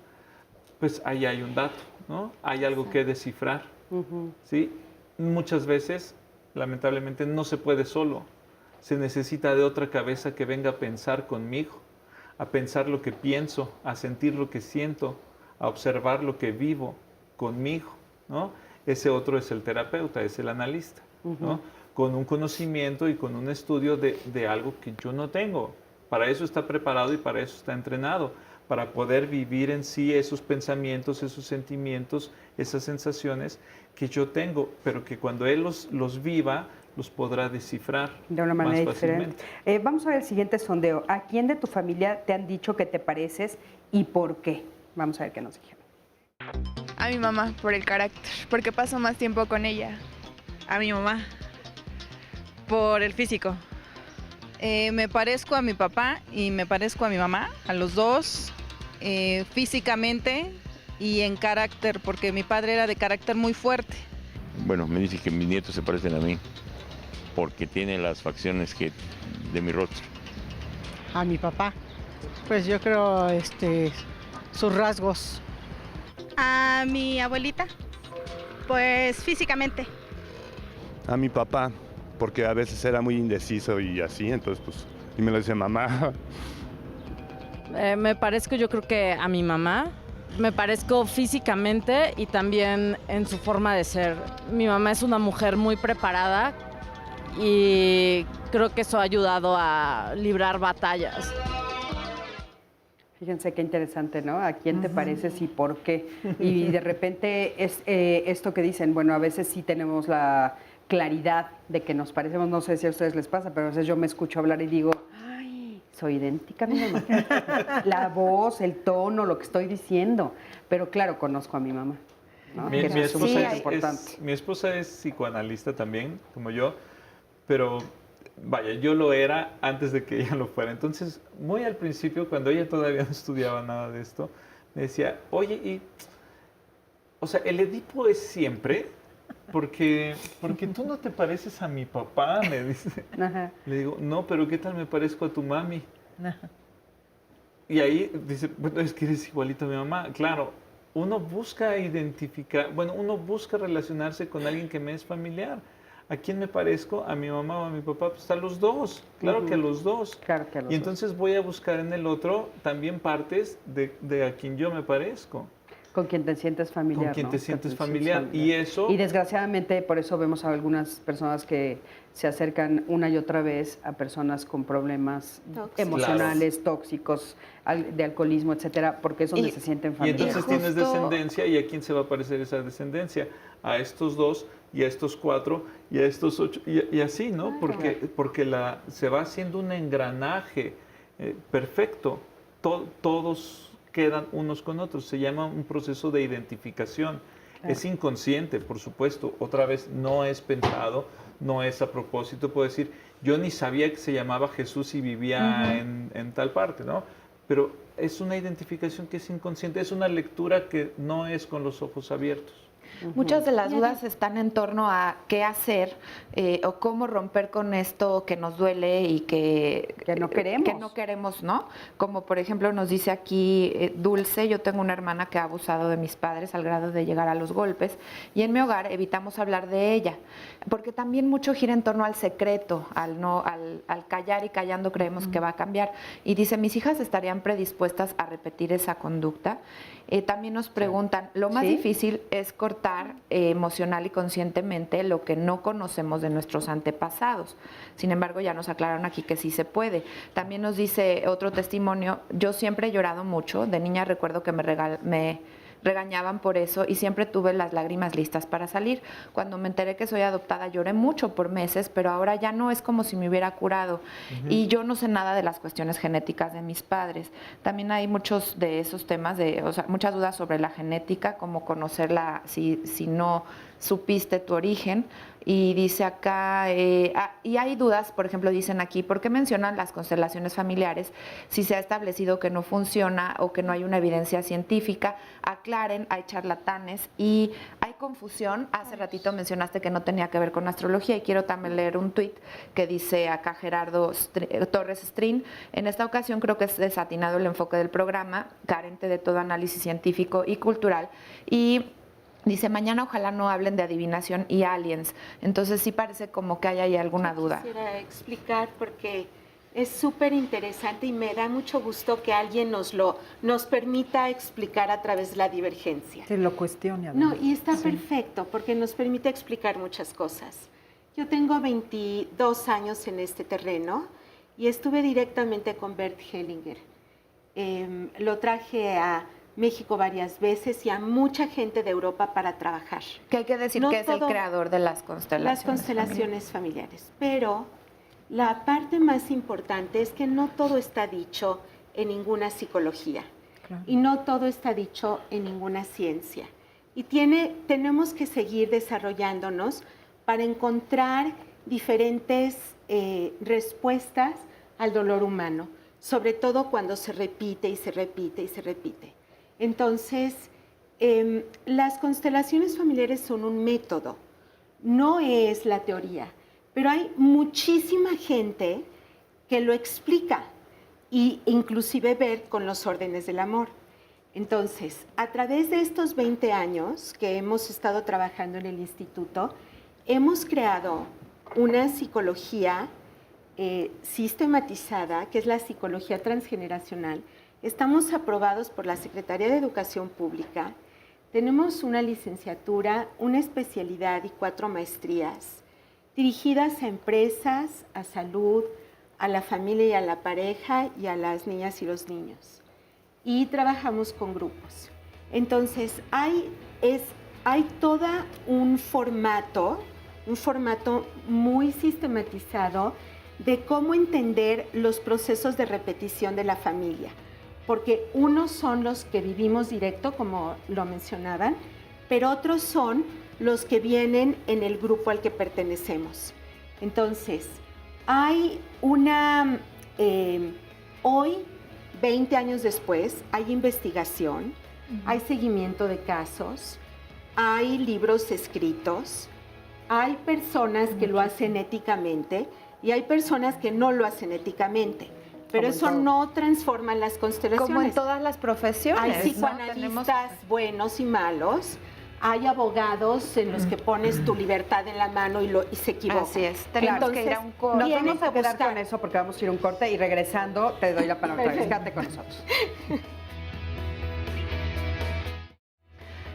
pues ahí hay un dato, ¿no? Hay algo que descifrar, ¿sí? Muchas veces, lamentablemente, no se puede solo. Se necesita de otra cabeza que venga a pensar conmigo, a pensar lo que pienso, a sentir lo que siento, a observar lo que vivo conmigo, ¿no? Ese otro es el terapeuta, es el analista, ¿no? Con un conocimiento y con un estudio de algo que yo no tengo. Para eso está preparado y para eso está entrenado, para poder vivir en sí esos pensamientos, esos sentimientos, esas sensaciones que yo tengo, pero que cuando él los viva, los podrá descifrar de una manera más diferente. fácilmente. Vamos a ver el siguiente sondeo. ¿A quién de tu familia te han dicho que te pareces y por qué? Vamos a ver qué nos dijeron. A mi mamá, por el carácter, porque paso más tiempo con ella. A mi mamá, por el físico. Me parezco a mi papá y me parezco a mi mamá, a los dos, físicamente y en carácter, porque mi padre era de carácter muy fuerte. Bueno, me dice que mis nietos se parecen a mí porque tienen las facciones de mi rostro. A mi papá, pues yo creo sus rasgos. A mi abuelita, pues físicamente. A mi papá, porque a veces era muy indeciso y así, entonces pues, y me lo dice mamá. Me parezco yo creo que a mi mamá. Me parezco físicamente y también en su forma de ser. Mi mamá es una mujer muy preparada y creo que eso ha ayudado a librar batallas. Fíjense qué interesante, ¿no? ¿A quién te pareces y por qué? Y de repente es esto que dicen, bueno, a veces sí tenemos la claridad de que nos parecemos, no sé si a ustedes les pasa, pero a veces yo me escucho hablar y digo, ay, soy idéntica a mi mamá. La voz, el tono, lo que estoy diciendo. Pero claro, conozco a mi mamá, ¿no? Mi importante. esposa es psicoanalista también, como yo, pero vaya, yo lo era antes de que ella lo fuera. Entonces, muy al principio, cuando ella todavía no estudiaba nada de esto, me decía, oye, o sea, el Edipo es siempre, porque tú no te pareces a mi papá, me dice. Ajá. Le digo, no, pero ¿qué tal me parezco a tu mami? Ajá. Y ahí dice, bueno, es que eres igualito a mi mamá. Claro, uno busca identificar, bueno, uno busca relacionarse con alguien que me es familiar. ¿A quién me parezco? ¿A mi mamá o a mi papá? Pues a los dos, claro que a los dos. Claro que a los y entonces voy a buscar en el otro también partes de a quien yo me parezco. Con quien te sientes familiar. Con quien ¿no? te sientes familiar. Y eso... Y desgraciadamente por eso vemos a algunas personas que se acercan una y otra vez a personas con problemas emocionales, tóxicos, de alcoholismo, etcétera, porque es donde se sienten Y familiares. entonces tienes descendencia, ¿y a quién se va a parecer esa descendencia? A estos dos, y a estos 4, y a estos 8, y así, ¿no? Porque se va haciendo un engranaje perfecto. Todos quedan unos con otros. Se llama un proceso de identificación. Claro. Es inconsciente, por supuesto. Otra vez, no es pensado, no es a propósito. Puedo decir, yo ni sabía que se llamaba Jesús y vivía en tal parte, ¿no? Pero es una identificación que es inconsciente, es una lectura que no es con los ojos abiertos. Muchas de las dudas están en torno a qué hacer o cómo romper con esto que nos duele y que no queremos. Que no queremos, ¿no? Como por ejemplo nos dice aquí Dulce, yo tengo una hermana que ha abusado de mis padres al grado de llegar a los golpes y en mi hogar evitamos hablar de ella, porque también mucho gira en torno al secreto, al callar y callando creemos que va a cambiar. Y dice, mis hijas estarían predispuestas a repetir esa conducta. También nos preguntan, lo más difícil es cortar emocional y conscientemente lo que no conocemos de nuestros antepasados. Sin embargo, ya nos aclararon aquí que sí se puede. También nos dice otro testimonio, yo siempre he llorado mucho. De niña recuerdo que me regañaban por eso y siempre tuve las lágrimas listas para salir. Cuando me enteré que soy adoptada lloré mucho por meses, pero ahora ya no es como si me hubiera curado. Y yo no sé nada de las cuestiones genéticas de mis padres. También hay muchos de esos temas, muchas dudas sobre la genética, cómo conocerla si no supiste tu origen. Y dice acá, y hay dudas, por ejemplo, dicen aquí, ¿por qué mencionan las constelaciones familiares si se ha establecido que no funciona o que no hay una evidencia científica? Aclaren, hay charlatanes y hay confusión. Hace ratito mencionaste que no tenía que ver con astrología y quiero también leer un tuit que dice acá Gerardo Torres Strin. En esta ocasión creo que es desatinado el enfoque del programa, carente de todo análisis científico y cultural. Y dice, mañana ojalá no hablen de adivinación y aliens. Entonces sí parece como que hay ahí alguna duda. Quisiera explicar porque es súper interesante y me da mucho gusto que alguien nos permita explicar a través de la divergencia. Que lo cuestione. No, y está perfecto porque nos permite explicar muchas cosas. Yo tengo 22 años en este terreno y estuve directamente con Bert Hellinger. Lo traje a México varias veces y a mucha gente de Europa para trabajar. Que hay que decir que es el creador de las constelaciones. Las constelaciones familiares. Pero la parte más importante es que no todo está dicho en ninguna psicología. Claro. Y no todo está dicho en ninguna ciencia. Y tenemos que seguir desarrollándonos para encontrar diferentes respuestas al dolor humano, sobre todo cuando se repite y se repite y se repite. Entonces, las constelaciones familiares son un método, no es la teoría, pero hay muchísima gente que lo explica, y inclusive ver con los órdenes del amor. Entonces, a través de estos 20 años que hemos estado trabajando en el instituto, hemos creado una psicología sistematizada, que es la psicología transgeneracional. Estamos aprobados por la Secretaría de Educación Pública. Tenemos una licenciatura, una especialidad y 4 maestrías dirigidas a empresas, a salud, a la familia y a la pareja y a las niñas y los niños. Y trabajamos con grupos. Entonces, hay todo un formato muy sistematizado de cómo entender los procesos de repetición de la familia. Porque unos son los que vivimos directo, como lo mencionaban, pero otros son los que vienen en el grupo al que pertenecemos. Entonces, hay hoy, 20 años después, hay investigación, hay seguimiento de casos, hay libros escritos, hay personas que lo hacen éticamente y hay personas que no lo hacen éticamente. Pero eso no transforma las constelaciones. Como en todas las profesiones. Hay psicoanalistas buenos y malos. Hay abogados en los que pones tu libertad en la mano y se equivocan. Así es. Tenemos que ir a un corte. Nos vamos a quedar con eso porque vamos a ir a un corte y regresando te doy la palabra. Quédate con nosotros.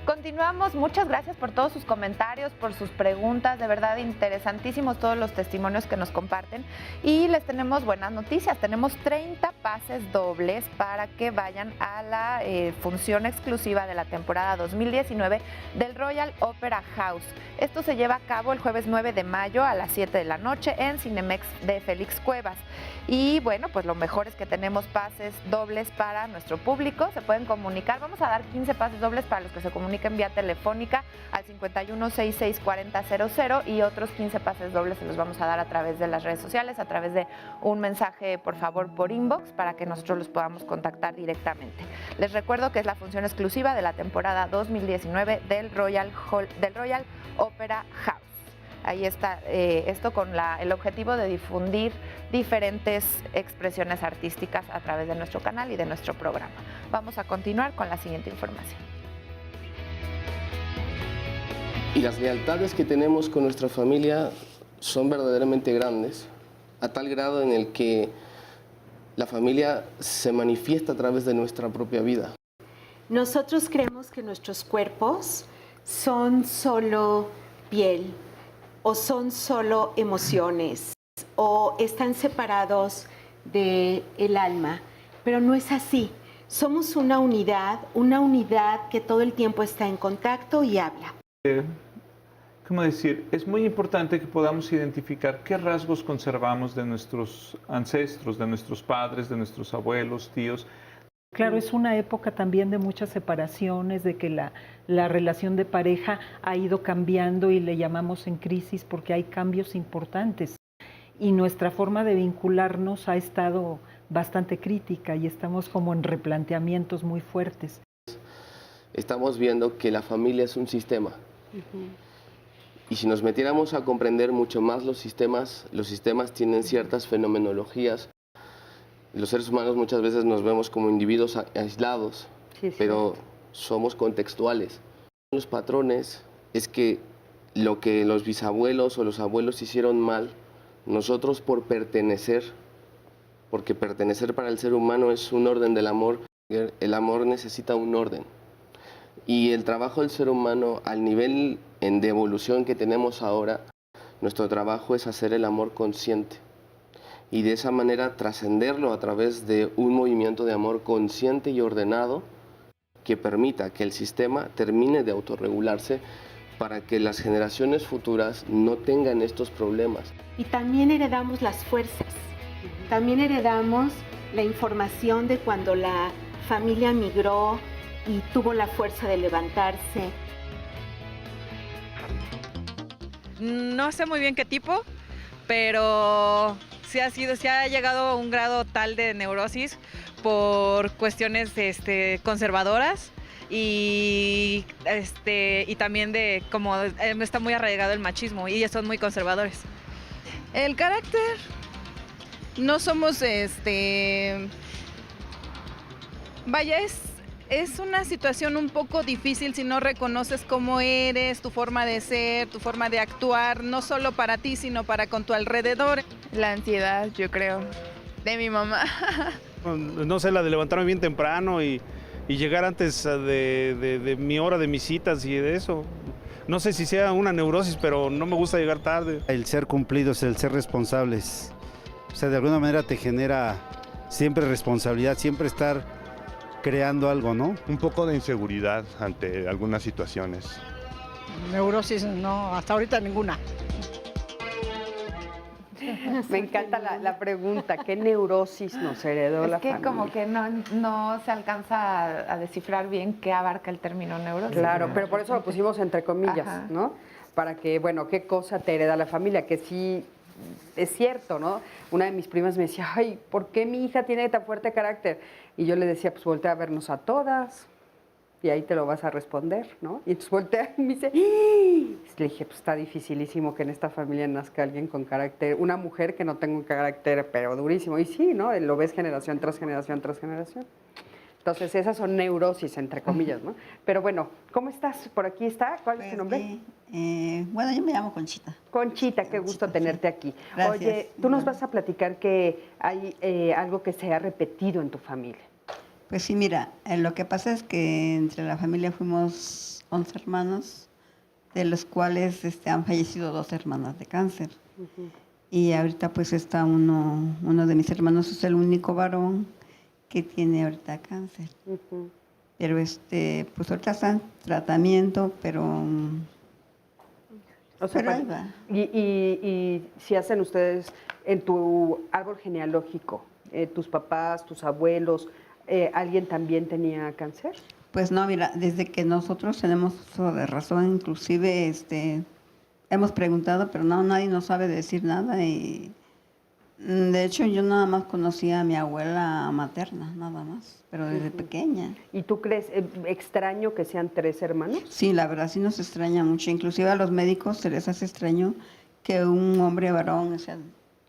Continuamos, muchas gracias por todos sus comentarios, por sus preguntas, de verdad interesantísimos todos los testimonios que nos comparten y les tenemos buenas noticias, tenemos 30 pases dobles para que vayan a la función exclusiva de la temporada 2019 del Royal Opera House. Esto se lleva a cabo el jueves 9 de mayo a las 7 de la noche en Cinemex de Félix Cuevas. Y bueno, pues lo mejor es que tenemos pases dobles para nuestro público, se pueden comunicar, vamos a dar 15 pases dobles para los que se comuniquen vía telefónica al 51664000 y otros 15 pases dobles se los vamos a dar a través de las redes sociales, a través de un mensaje, por favor, por inbox, para que nosotros los podamos contactar directamente. Les recuerdo que es la función exclusiva de la temporada 2019 del Royal Opera House. Ahí está esto con el objetivo de difundir diferentes expresiones artísticas a través de nuestro canal y de nuestro programa. Vamos a continuar con la siguiente información. Y las lealtades que tenemos con nuestra familia son verdaderamente grandes, a tal grado en el que la familia se manifiesta a través de nuestra propia vida. Nosotros creemos que nuestros cuerpos son solo piel, o son solo emociones, o están separados del alma, pero no es así. somos una unidad que todo el tiempo está en contacto y habla. ¿Cómo decir? Es muy importante que podamos identificar qué rasgos conservamos de nuestros ancestros, de nuestros padres, de nuestros abuelos, tíos. Claro, es una época también de muchas separaciones, de que la relación de pareja ha ido cambiando y le llamamos en crisis porque hay cambios importantes. Y nuestra forma de vincularnos ha estado bastante crítica y estamos como en replanteamientos muy fuertes. Estamos viendo que la familia es un sistema. Y si nos metiéramos a comprender mucho más los sistemas tienen ciertas fenomenologías. Los seres humanos muchas veces nos vemos como individuos aislados, pero somos contextuales. Los patrones es que lo que los bisabuelos o los abuelos hicieron mal, nosotros por pertenecer, porque pertenecer para el ser humano es un orden del amor, el amor necesita un orden. Y el trabajo del ser humano al nivel de evolución que tenemos ahora, nuestro trabajo es hacer el amor consciente. Y de esa manera trascenderlo a través de un movimiento de amor consciente y ordenado que permita que el sistema termine de autorregularse para que las generaciones futuras no tengan estos problemas. Y también heredamos las fuerzas, también heredamos la información de cuando la familia migró y tuvo la fuerza de levantarse. No sé muy bien qué tipo, pero sí ha llegado a un grado tal de neurosis por cuestiones conservadoras y también de como está muy arraigado el machismo y ellos son muy conservadores. El carácter, no somos, vaya, es una situación un poco difícil si no reconoces cómo eres, tu forma de ser, tu forma de actuar, no solo para ti, sino para con tu alrededor. La ansiedad, yo creo, de mi mamá. No sé, la de levantarme bien temprano y llegar antes de mi hora de mis citas y de eso. No sé si sea una neurosis, pero no me gusta llegar tarde. El ser cumplidos, el ser responsables, o sea, de alguna manera te genera siempre responsabilidad, siempre estar creando algo, ¿no? Un poco de inseguridad ante algunas situaciones. Neurosis, no, hasta ahorita ninguna. Me encanta la pregunta, ¿qué neurosis nos heredó la familia? Es que como que no se alcanza a descifrar bien qué abarca el término neurosis. Claro, pero por eso lo pusimos entre comillas, Ajá. ¿no? Para que, bueno, ¿qué cosa te hereda la familia? Que sí es cierto, ¿no? Una de mis primas me decía, ay, ¿por qué mi hija tiene tan fuerte carácter? Y yo le decía, pues voltea a vernos a todas y ahí te lo vas a responder, ¿no? Y entonces voltea y me dice, ¡ih! Le dije, pues está dificilísimo que en esta familia nazca alguien con carácter, una mujer que no tenga un carácter, pero durísimo. Y sí, ¿no? Lo ves generación tras generación tras generación. Entonces, esas son neurosis, entre comillas, ¿no? Pero bueno, ¿cómo estás? ¿Por aquí está? ¿Cuál es tu nombre? Bueno, yo me llamo Conchita. Conchita, qué gusto tenerte aquí. Gracias. Oye, tú nos vas a platicar que hay algo que se ha repetido en tu familia. Pues sí, mira, lo que pasa es que entre la familia fuimos 11 hermanos, de los cuales han fallecido 2 hermanas de cáncer. Y ahorita pues está uno de mis hermanos es el único varón que tiene ahorita cáncer. Pero pues ahorita está en tratamiento, pero O sea, ahí va. Y si hacen ustedes en tu árbol genealógico, tus papás, tus abuelos, ¿alguien también tenía cáncer? Pues no, mira, desde que nosotros tenemos uso de razón, inclusive hemos preguntado, pero no, nadie nos sabe decir nada. Y de hecho, yo nada más conocía a mi abuela materna, nada más, pero desde pequeña. ¿Y tú crees extraño que sean 3 hermanos? Sí, la verdad sí nos extraña mucho. Inclusive a los médicos se les hace extraño que un hombre varón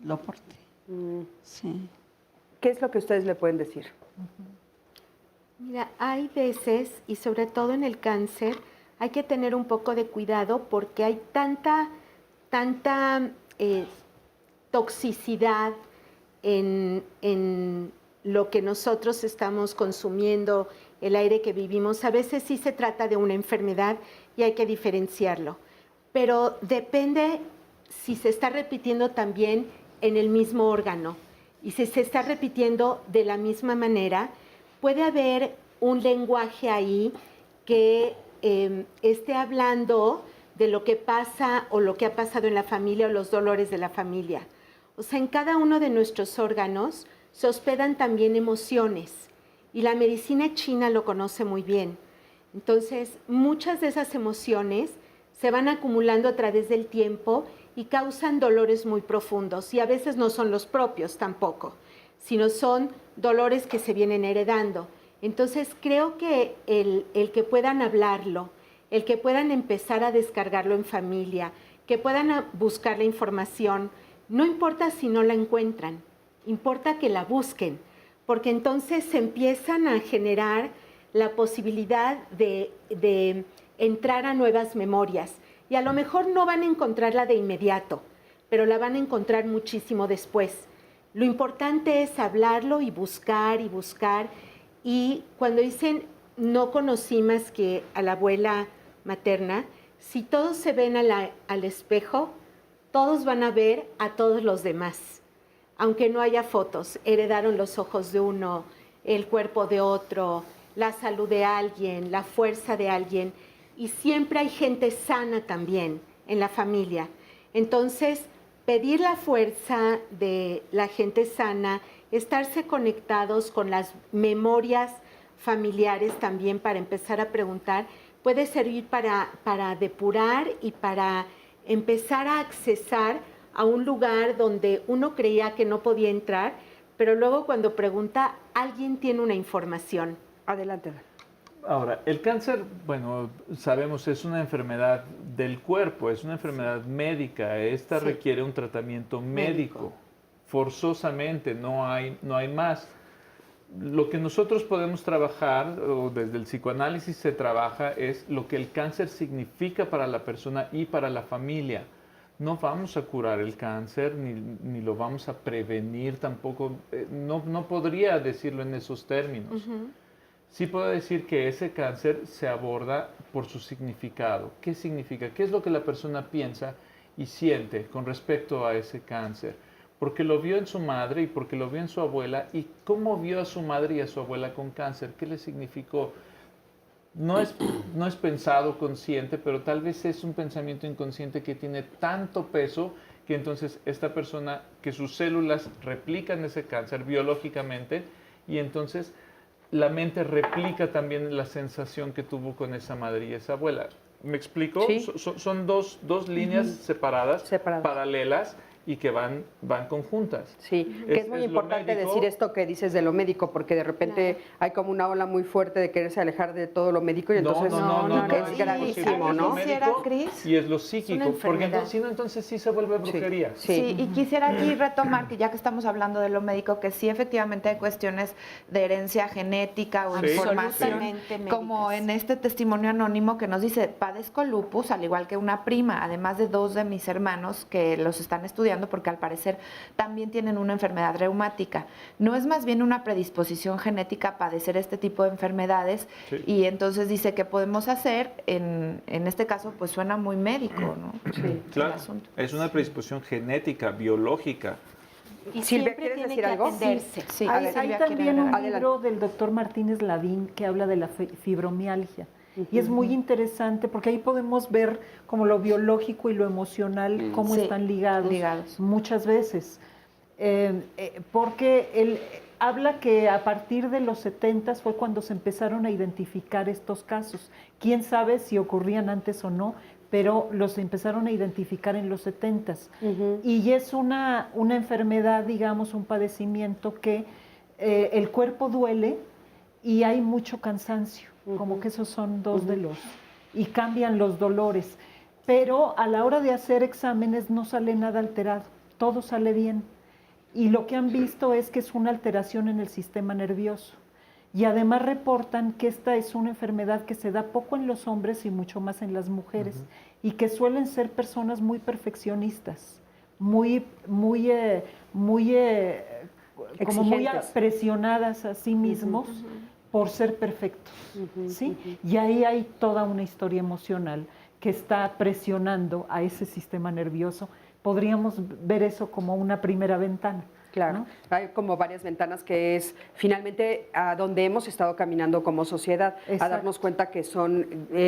lo porte. Sí. ¿Qué es lo que ustedes le pueden decir? Mira, hay veces, y sobre todo en el cáncer, hay que tener un poco de cuidado porque hay tanta toxicidad en lo que nosotros estamos consumiendo, el aire que vivimos. A veces sí se trata de una enfermedad y hay que diferenciarlo, pero depende si se está repitiendo también en el mismo órgano y si se está repitiendo de la misma manera, puede haber un lenguaje ahí que esté hablando de lo que pasa o lo que ha pasado en la familia o los dolores de la familia. O sea, en cada uno de nuestros órganos se hospedan también emociones y la medicina china lo conoce muy bien. Entonces, muchas de esas emociones se van acumulando a través del tiempo y causan dolores muy profundos y a veces no son los propios tampoco, sino son dolores que se vienen heredando. Entonces, creo que el que puedan hablarlo, el que puedan empezar a descargarlo en familia, que puedan buscar la información, no importa si no la encuentran, importa que la busquen, porque entonces se empiezan a generar la posibilidad de entrar a nuevas memorias. Y a lo mejor no van a encontrarla de inmediato, pero la van a encontrar muchísimo después. Lo importante es hablarlo y buscar y buscar. Y cuando dicen, no conocí más que a la abuela materna, si todos se ven al espejo, todos van a ver a todos los demás. Aunque no haya fotos, heredaron los ojos de uno, el cuerpo de otro, la salud de alguien, la fuerza de alguien. Y siempre hay gente sana también en la familia. Entonces, pedir la fuerza de la gente sana, estarse conectados con las memorias familiares también para empezar a preguntar, puede servir para depurar y para empezar a accesar a un lugar donde uno creía que no podía entrar, pero luego cuando pregunta, alguien tiene una información. Adelante. Ahora, el cáncer, bueno, sabemos, es una enfermedad del cuerpo, es una enfermedad médica. Esta requiere un tratamiento médico, forzosamente, no hay más. Lo que nosotros podemos trabajar, o desde el psicoanálisis se trabaja, es lo que el cáncer significa para la persona y para la familia. No vamos a curar el cáncer, ni lo vamos a prevenir tampoco. No podría decirlo en esos términos. Sí puedo decir que ese cáncer se aborda por su significado. ¿Qué significa? ¿Qué es lo que la persona piensa y siente con respecto a ese cáncer? Porque lo vio en su madre y porque lo vio en su abuela. ¿Y cómo vio a su madre y a su abuela con cáncer? ¿Qué le significó? No es pensado consciente, pero tal vez es un pensamiento inconsciente que tiene tanto peso que entonces esta persona, que sus células replican ese cáncer biológicamente y entonces la mente replica también la sensación que tuvo con esa madre y esa abuela. ¿Me explico? Sí. Son dos líneas separadas, paralelas, y que van conjuntas. Sí, que es muy importante decir esto que dices de lo médico, porque de repente hay como una ola muy fuerte de quererse alejar de todo lo médico y entonces es gravísimo, ¿no? Y es lo psíquico, porque si no, entonces sí se vuelve brujería. Sí, y quisiera aquí retomar que ya que estamos hablando de lo médico, que sí efectivamente hay cuestiones de herencia genética o información, como en este testimonio anónimo que nos dice, padezco lupus, al igual que una prima, además de 2 de mis hermanos que los están estudiando, porque al parecer también tienen una enfermedad reumática. No es más bien una predisposición genética a padecer este tipo de enfermedades, y entonces dice, ¿qué podemos hacer? En este caso, pues suena muy médico, ¿no? Sí, claro, es una predisposición genética, biológica. ¿Y Silvia, quieres decir algo? Sí. Hay también un libro del doctor Martínez Lavín que habla de la fibromialgia. Y es muy interesante porque ahí podemos ver como lo biológico y lo emocional, cómo están ligados muchas veces. Porque él habla que a partir de los 70s fue cuando se empezaron a identificar estos casos. Quién sabe si ocurrían antes o no, pero los empezaron a identificar en los 70s. Y es una enfermedad, digamos, un padecimiento que el cuerpo duele y hay mucho cansancio. Como que esos son dos de los, y cambian los dolores, pero a la hora de hacer exámenes no sale nada alterado, todo sale bien, y lo que han visto es que es una alteración en el sistema nervioso, y además reportan que esta es una enfermedad que se da poco en los hombres y mucho más en las mujeres, y que suelen ser personas muy perfeccionistas, muy presionadas a sí mismos, por ser perfectos, ¿sí? Y ahí hay toda una historia emocional que está presionando a ese sistema nervioso. Podríamos ver eso como una primera ventana. Claro, ¿no? hay como varias ventanas que es finalmente a donde hemos estado caminando como sociedad, a Exacto. darnos cuenta que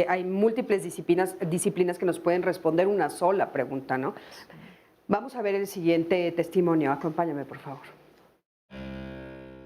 hay múltiples disciplinas que nos pueden responder una sola pregunta, ¿no? Vamos a ver el siguiente testimonio, acompáñame por favor.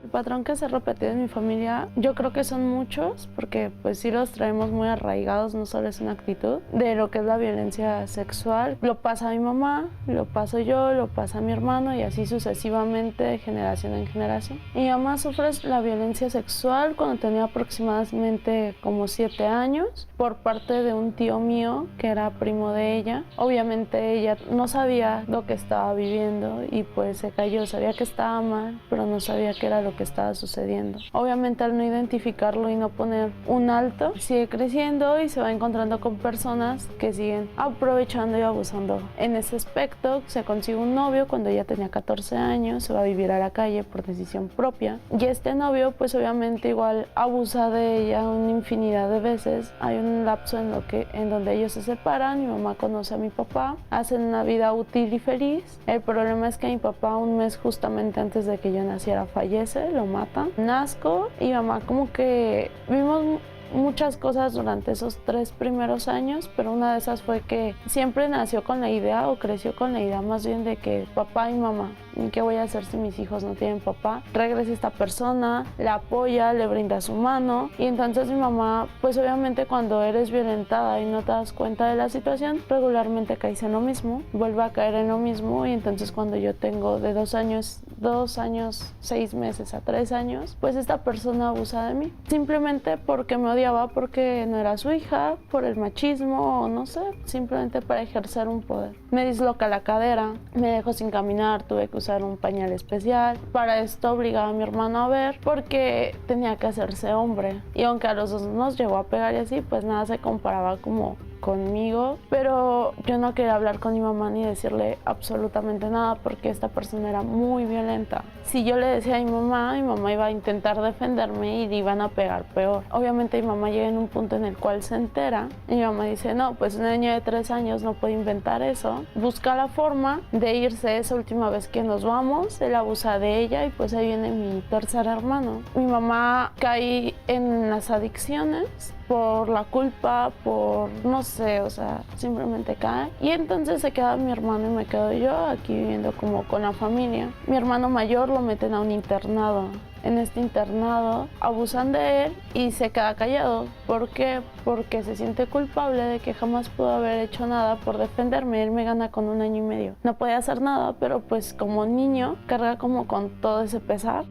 El patrón que se ha repetido en mi familia, yo creo que son muchos, porque pues sí los traemos muy arraigados, no solo es una actitud, de lo que es la violencia sexual. Lo pasa a mi mamá, lo paso yo, lo pasa a mi hermano y así sucesivamente de generación en generación. Mi mamá sufre la violencia sexual cuando tenía aproximadamente como 7 años por parte de un tío mío que era primo de ella. Obviamente ella no sabía lo que estaba viviendo y pues se cayó, sabía que estaba mal, pero no sabía qué era lo que estaba sucediendo. Obviamente al no identificarlo y no poner un alto, sigue creciendo y se va encontrando con personas que siguen aprovechando y abusando. En ese aspecto se consigue un novio cuando ella tenía 14 años, se va a vivir a la calle por decisión propia y este novio pues obviamente igual abusa de ella una infinidad de veces. Hay un lapso en donde ellos se separan, mi mamá conoce a mi papá, hacen una vida útil y feliz. El problema es que mi papá un mes justamente antes de que yo naciera fallece, lo matan. Nazco y mamá como que vimos muchas cosas durante esos 3 primeros años, pero una de esas fue que siempre nació con la idea o creció con la idea más bien de que papá y mamá, ¿qué voy a hacer si mis hijos no tienen papá? Regresa esta persona, la apoya, le brinda su mano y entonces mi mamá, pues obviamente cuando eres violentada y no te das cuenta de la situación, regularmente caes en lo mismo, vuelve a caer en lo mismo y entonces cuando yo tengo de 2 años, 6 meses a 3 años, pues esta persona abusa de mí, simplemente porque me odiaba, porque no era su hija, por el machismo o no sé, simplemente para ejercer un poder. Me disloca la cadera, me dejó sin caminar, tuve que usar un pañal especial. Para esto obligaba a mi hermano a ver porque tenía que hacerse hombre. Y aunque a los dos nos llegó a pegar y así, pues nada se comparaba como conmigo, pero yo no quería hablar con mi mamá ni decirle absolutamente nada porque esta persona era muy violenta. Si yo le decía a mi mamá iba a intentar defenderme y le iban a pegar peor. Obviamente mi mamá llega en un punto en el cual se entera y mi mamá dice, no, pues una niña de 3 años no puede inventar eso. Busca la forma de irse esa última vez que nos vamos, él abusa de ella y pues ahí viene mi tercer hermano. Mi mamá cae en las adicciones por la culpa, por no sé, o sea, simplemente cae. Y entonces se queda mi hermano y me quedo yo aquí viviendo como con la familia. Mi hermano mayor lo meten a un internado. En este internado abusan de él y se queda callado. ¿Por qué? Porque se siente culpable de que jamás pudo haber hecho nada por defenderme. Él me gana con 1 año y medio. No puede hacer nada, pero pues como niño carga como con todo ese pesar.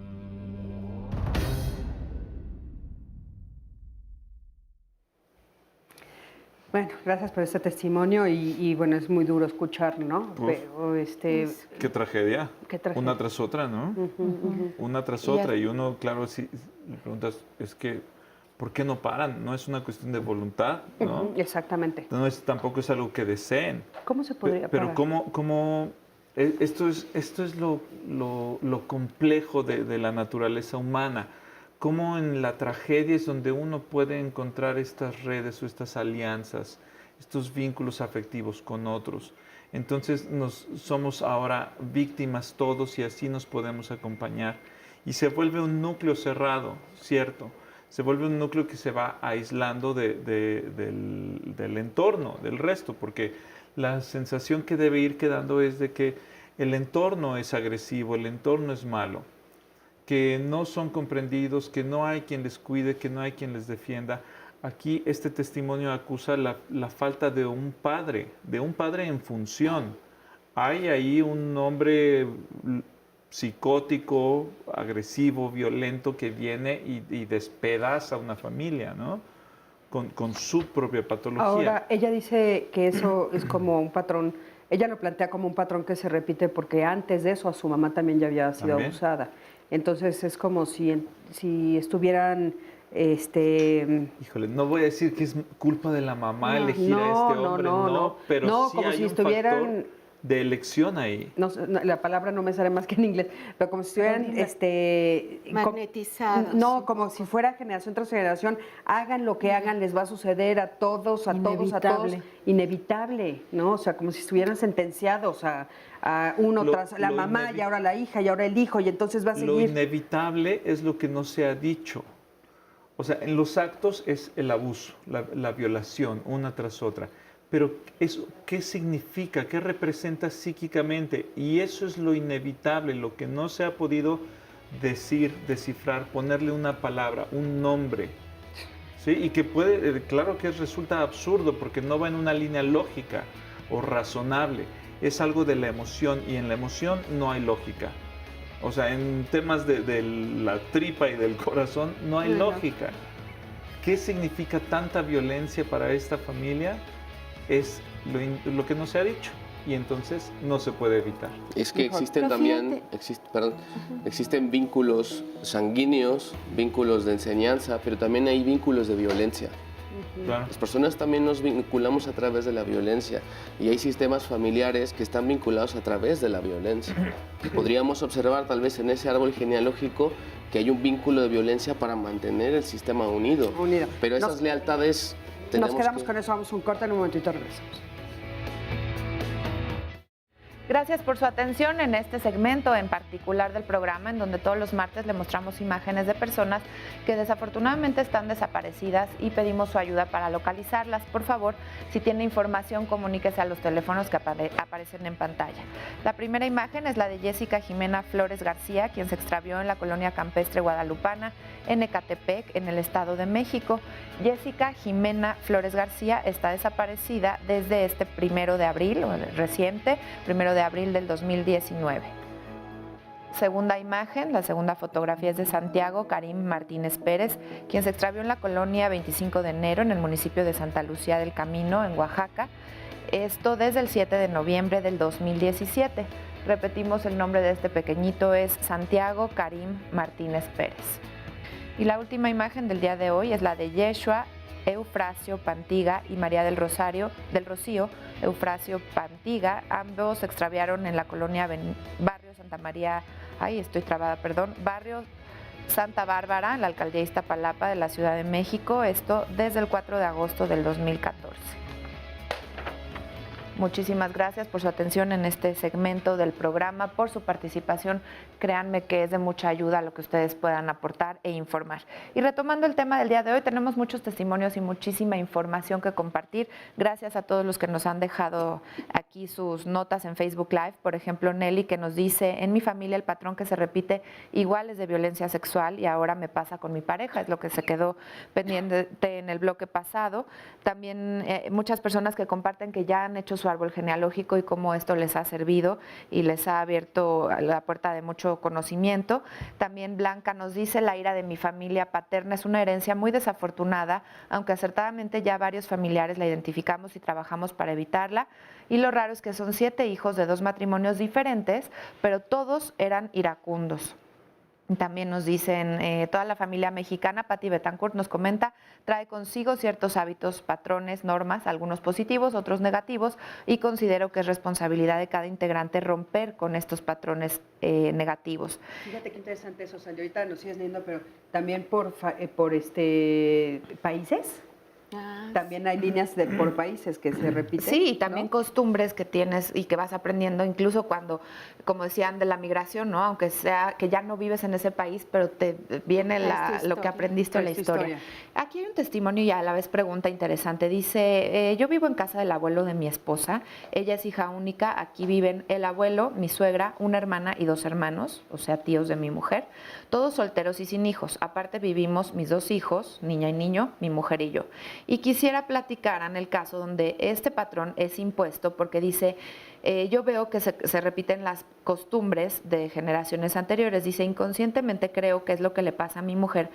Bueno, gracias por este testimonio y bueno, es muy duro escuchar, ¿no? Pero, Qué tragedia. Qué tragedia. Una tras otra, ¿no? Una tras otra. Y uno, claro, si le preguntas, es que, ¿por qué no paran? No es una cuestión de voluntad, ¿no? Exactamente. Tampoco es algo que deseen. ¿Cómo se podría Pero parar? esto es lo complejo de la naturaleza humana. Cómo en la tragedia es donde uno puede encontrar estas redes o estas alianzas, estos vínculos afectivos con otros. Entonces somos ahora víctimas todos y así nos podemos acompañar. Y se vuelve un núcleo cerrado, ¿cierto? Se vuelve un núcleo que se va aislando del entorno, del resto, porque la sensación que debe ir quedando es de que el entorno es agresivo, el entorno es malo, que no son comprendidos, que no hay quien les cuide, que no hay quien les defienda. Aquí este testimonio acusa la falta de un padre en función. Hay ahí un hombre psicótico, agresivo, violento que viene y despedaza a una familia, ¿no? Con su propia patología. Ahora, ella dice que eso es como un patrón, ella lo plantea como un patrón que se repite porque antes de eso a su mamá también ya había sido abusada. Entonces es como si estuvieran... Híjole, no voy a decir que es culpa de la mamá elegir a este hombre, no, pero no, sí como hay si un estuvieran factor de elección ahí. No, la palabra no me sale más que en inglés, pero como si estuvieran magnetizados. No, como si fuera generación tras generación, hagan lo que hagan, les va a suceder a todos, a todos, a todos. Inevitable, ¿no? O sea, como si estuvieran sentenciados a uno tras la mamá y ahora la hija y ahora el hijo y entonces va a seguir. Lo inevitable es lo que no se ha dicho. O sea, en los actos es el abuso, la violación, una tras otra. Pero eso, ¿qué significa? ¿Qué representa psíquicamente? Y eso es lo inevitable, lo que no se ha podido decir, descifrar, ponerle una palabra, un nombre. ¿Sí? Y que puede, claro que resulta absurdo porque no va en una línea lógica o razonable. Es algo de la emoción y en la emoción no hay lógica. O sea, en temas de la tripa y del corazón no hay lógica. ¿Qué significa tanta violencia para esta familia? Es lo que no se ha dicho y entonces no se puede evitar. Es que existen también, existen vínculos sanguíneos, vínculos de enseñanza, pero también hay vínculos de violencia. Claro. Las personas también nos vinculamos a través de la violencia y hay sistemas familiares que están vinculados a través de la violencia. Podríamos observar tal vez en ese árbol genealógico que hay un vínculo de violencia para mantener el sistema unido. Pero esas lealtades... Nos quedamos con eso, vamos a un corte, en un momentito regresamos. Gracias por su atención en este segmento en particular del programa, en donde todos los martes le mostramos imágenes de personas que desafortunadamente están desaparecidas y pedimos su ayuda para localizarlas. Por favor, si tiene información, comuníquese a los teléfonos que aparecen en pantalla. La primera imagen es la de Jessica Jimena Flores García, quien se extravió en la colonia campestre guadalupana, en Ecatepec, en el Estado de México. Jessica Jimena Flores García está desaparecida desde este 1 de abril, reciente, 1 de abril del 2019. Segunda imagen, la segunda fotografía es de Santiago Karim Martínez Pérez, quien se extravió en la colonia 25 de enero en el municipio de Santa Lucía del Camino, en Oaxaca. Esto desde el 7 de noviembre del 2017. Repetimos, el nombre de este pequeñito es Santiago Karim Martínez Pérez. Y la última imagen del día de hoy es la de Yeshua Eufrasio Pantiga y María del Rocío Eufrasio Pantiga. Ambos se extraviaron en la colonia Barrio Santa María, Barrio Santa Bárbara, en la alcaldía Iztapalapa de la Ciudad de México, esto desde el 4 de agosto del 2014. Muchísimas gracias por su atención en este segmento del programa, por su participación. Créanme que es de mucha ayuda lo que ustedes puedan aportar e informar. Y retomando el tema del día de hoy, tenemos muchos testimonios y muchísima información que compartir. Gracias a todos los que nos han dejado aquí sus notas en Facebook Live. Por ejemplo, Nelly, que nos dice: en mi familia el patrón que se repite igual es de violencia sexual y ahora me pasa con mi pareja. Es lo que se quedó pendiente en el bloque pasado. También muchas personas que comparten que ya han hecho su árbol genealógico y cómo esto les ha servido y les ha abierto la puerta de mucho conocimiento. También Blanca nos dice: la ira de mi familia paterna es una herencia muy desafortunada, aunque acertadamente ya varios familiares la identificamos y trabajamos para evitarla. Y lo raro es que son 7 hijos de 2 matrimonios diferentes, pero todos eran iracundos. También nos dicen, toda la familia mexicana, Pati Betancourt nos comenta, trae consigo ciertos hábitos, patrones, normas, algunos positivos, otros negativos, y considero que es responsabilidad de cada integrante romper con estos patrones negativos. Fíjate qué interesante eso, Sandy. Ahorita nos sigues leyendo, pero también por países. También hay líneas por países que se repiten. Sí, y también costumbres que tienes y que vas aprendiendo, incluso cuando, como decían, de la migración, ¿no? Aunque sea que ya no vives en ese país, pero te viene lo que aprendiste en la historia. Aquí hay un testimonio y a la vez pregunta interesante. Dice: yo vivo en casa del abuelo de mi esposa, ella es hija única, aquí viven el abuelo, mi suegra, una hermana y 2 hermanos, o sea, tíos de mi mujer, todos solteros y sin hijos. Aparte vivimos mis 2 hijos, niña y niño, mi mujer y yo. Y quisiera platicar en el caso donde este patrón es impuesto, porque dice, yo veo que se repiten las costumbres de generaciones anteriores. Dice: inconscientemente creo que es lo que le pasa a mi mujer,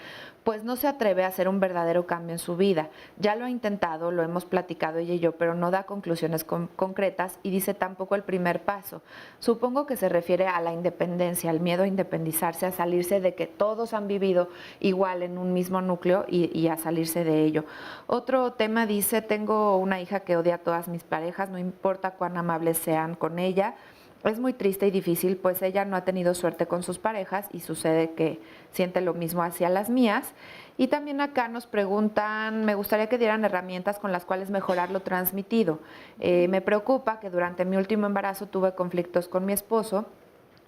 pues no se atreve a hacer un verdadero cambio en su vida. Ya lo ha intentado, lo hemos platicado ella y yo, pero no da conclusiones concretas, y dice tampoco el primer paso. Supongo que se refiere a la independencia, al miedo a independizarse, a salirse de que todos han vivido igual en un mismo núcleo y a salirse de ello. Otro tema dice: tengo una hija que odia a todas mis parejas, no importa cuán amables sean. sean con ella. Es muy triste y difícil, pues ella no ha tenido suerte con sus parejas y sucede que siente lo mismo hacia las mías. Y también acá nos preguntan, me gustaría que dieran herramientas con las cuales mejorar lo transmitido. Me preocupa que durante mi último embarazo tuve conflictos con mi esposo.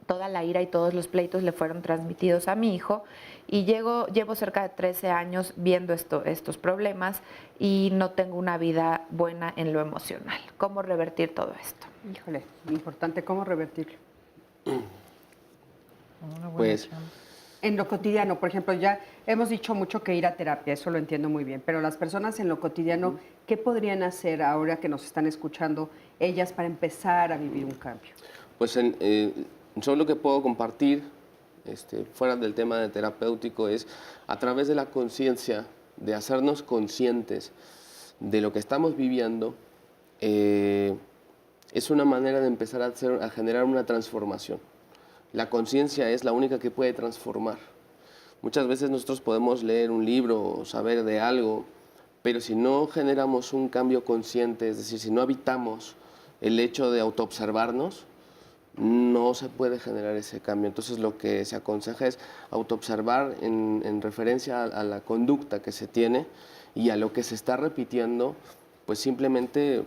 Toda la ira y todos los pleitos le fueron transmitidos a mi hijo y llevo cerca de 13 años viendo estos problemas y no tengo una vida buena en lo emocional. ¿Cómo revertir todo esto? Híjole, importante, ¿cómo revertirlo? Pues en lo cotidiano, por ejemplo, ya hemos dicho mucho que ir a terapia, eso lo entiendo muy bien, pero las personas en lo cotidiano, ¿qué podrían hacer ahora que nos están escuchando ellas para empezar a vivir un cambio? Pues yo lo que puedo compartir, fuera del tema de terapéutico, es a través de la conciencia, de hacernos conscientes de lo que estamos viviendo, es una manera de empezar a generar una transformación. La conciencia es la única que puede transformar. Muchas veces nosotros podemos leer un libro o saber de algo, pero si no generamos un cambio consciente, es decir, si no habitamos el hecho de autoobservarnos, no se puede generar ese cambio. Entonces lo que se aconseja es autoobservar en referencia a la conducta que se tiene y a lo que se está repitiendo, pues simplemente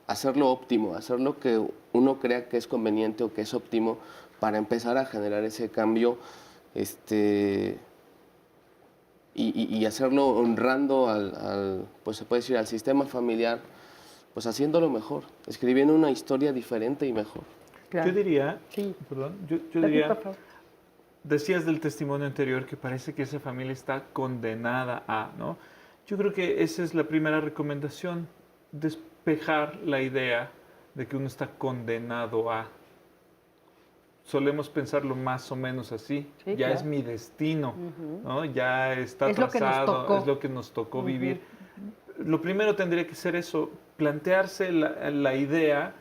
hacerlo óptimo, hacer lo que uno crea que es conveniente o que es óptimo para empezar a generar ese cambio y hacerlo honrando pues se puede decir, al sistema familiar, pues haciéndolo mejor, escribiendo una historia diferente y mejor. Claro. Yo diría, Decías del testimonio anterior que parece que esa familia está condenada a, ¿no? Yo creo que esa es la primera recomendación, despejar la idea de que uno está condenado a. Solemos pensarlo más o menos así, sí, ya claro. Es mi destino, ¿no? Ya está es trazado, es lo que nos tocó vivir. Lo primero tendría que ser eso, plantearse la idea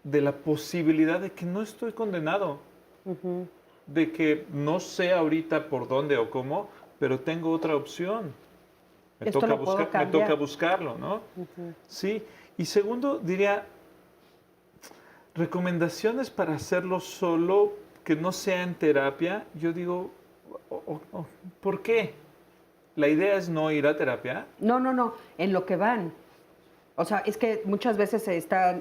de la posibilidad de que no estoy condenado, de que no sé ahorita por dónde o cómo, pero tengo otra opción. Me toca buscarlo, ¿no? Sí. Y segundo, diría, recomendaciones para hacerlo solo, que no sea en terapia. Yo digo, ¿por qué? ¿La idea es no ir a terapia? No, en lo que van. O sea, es que muchas veces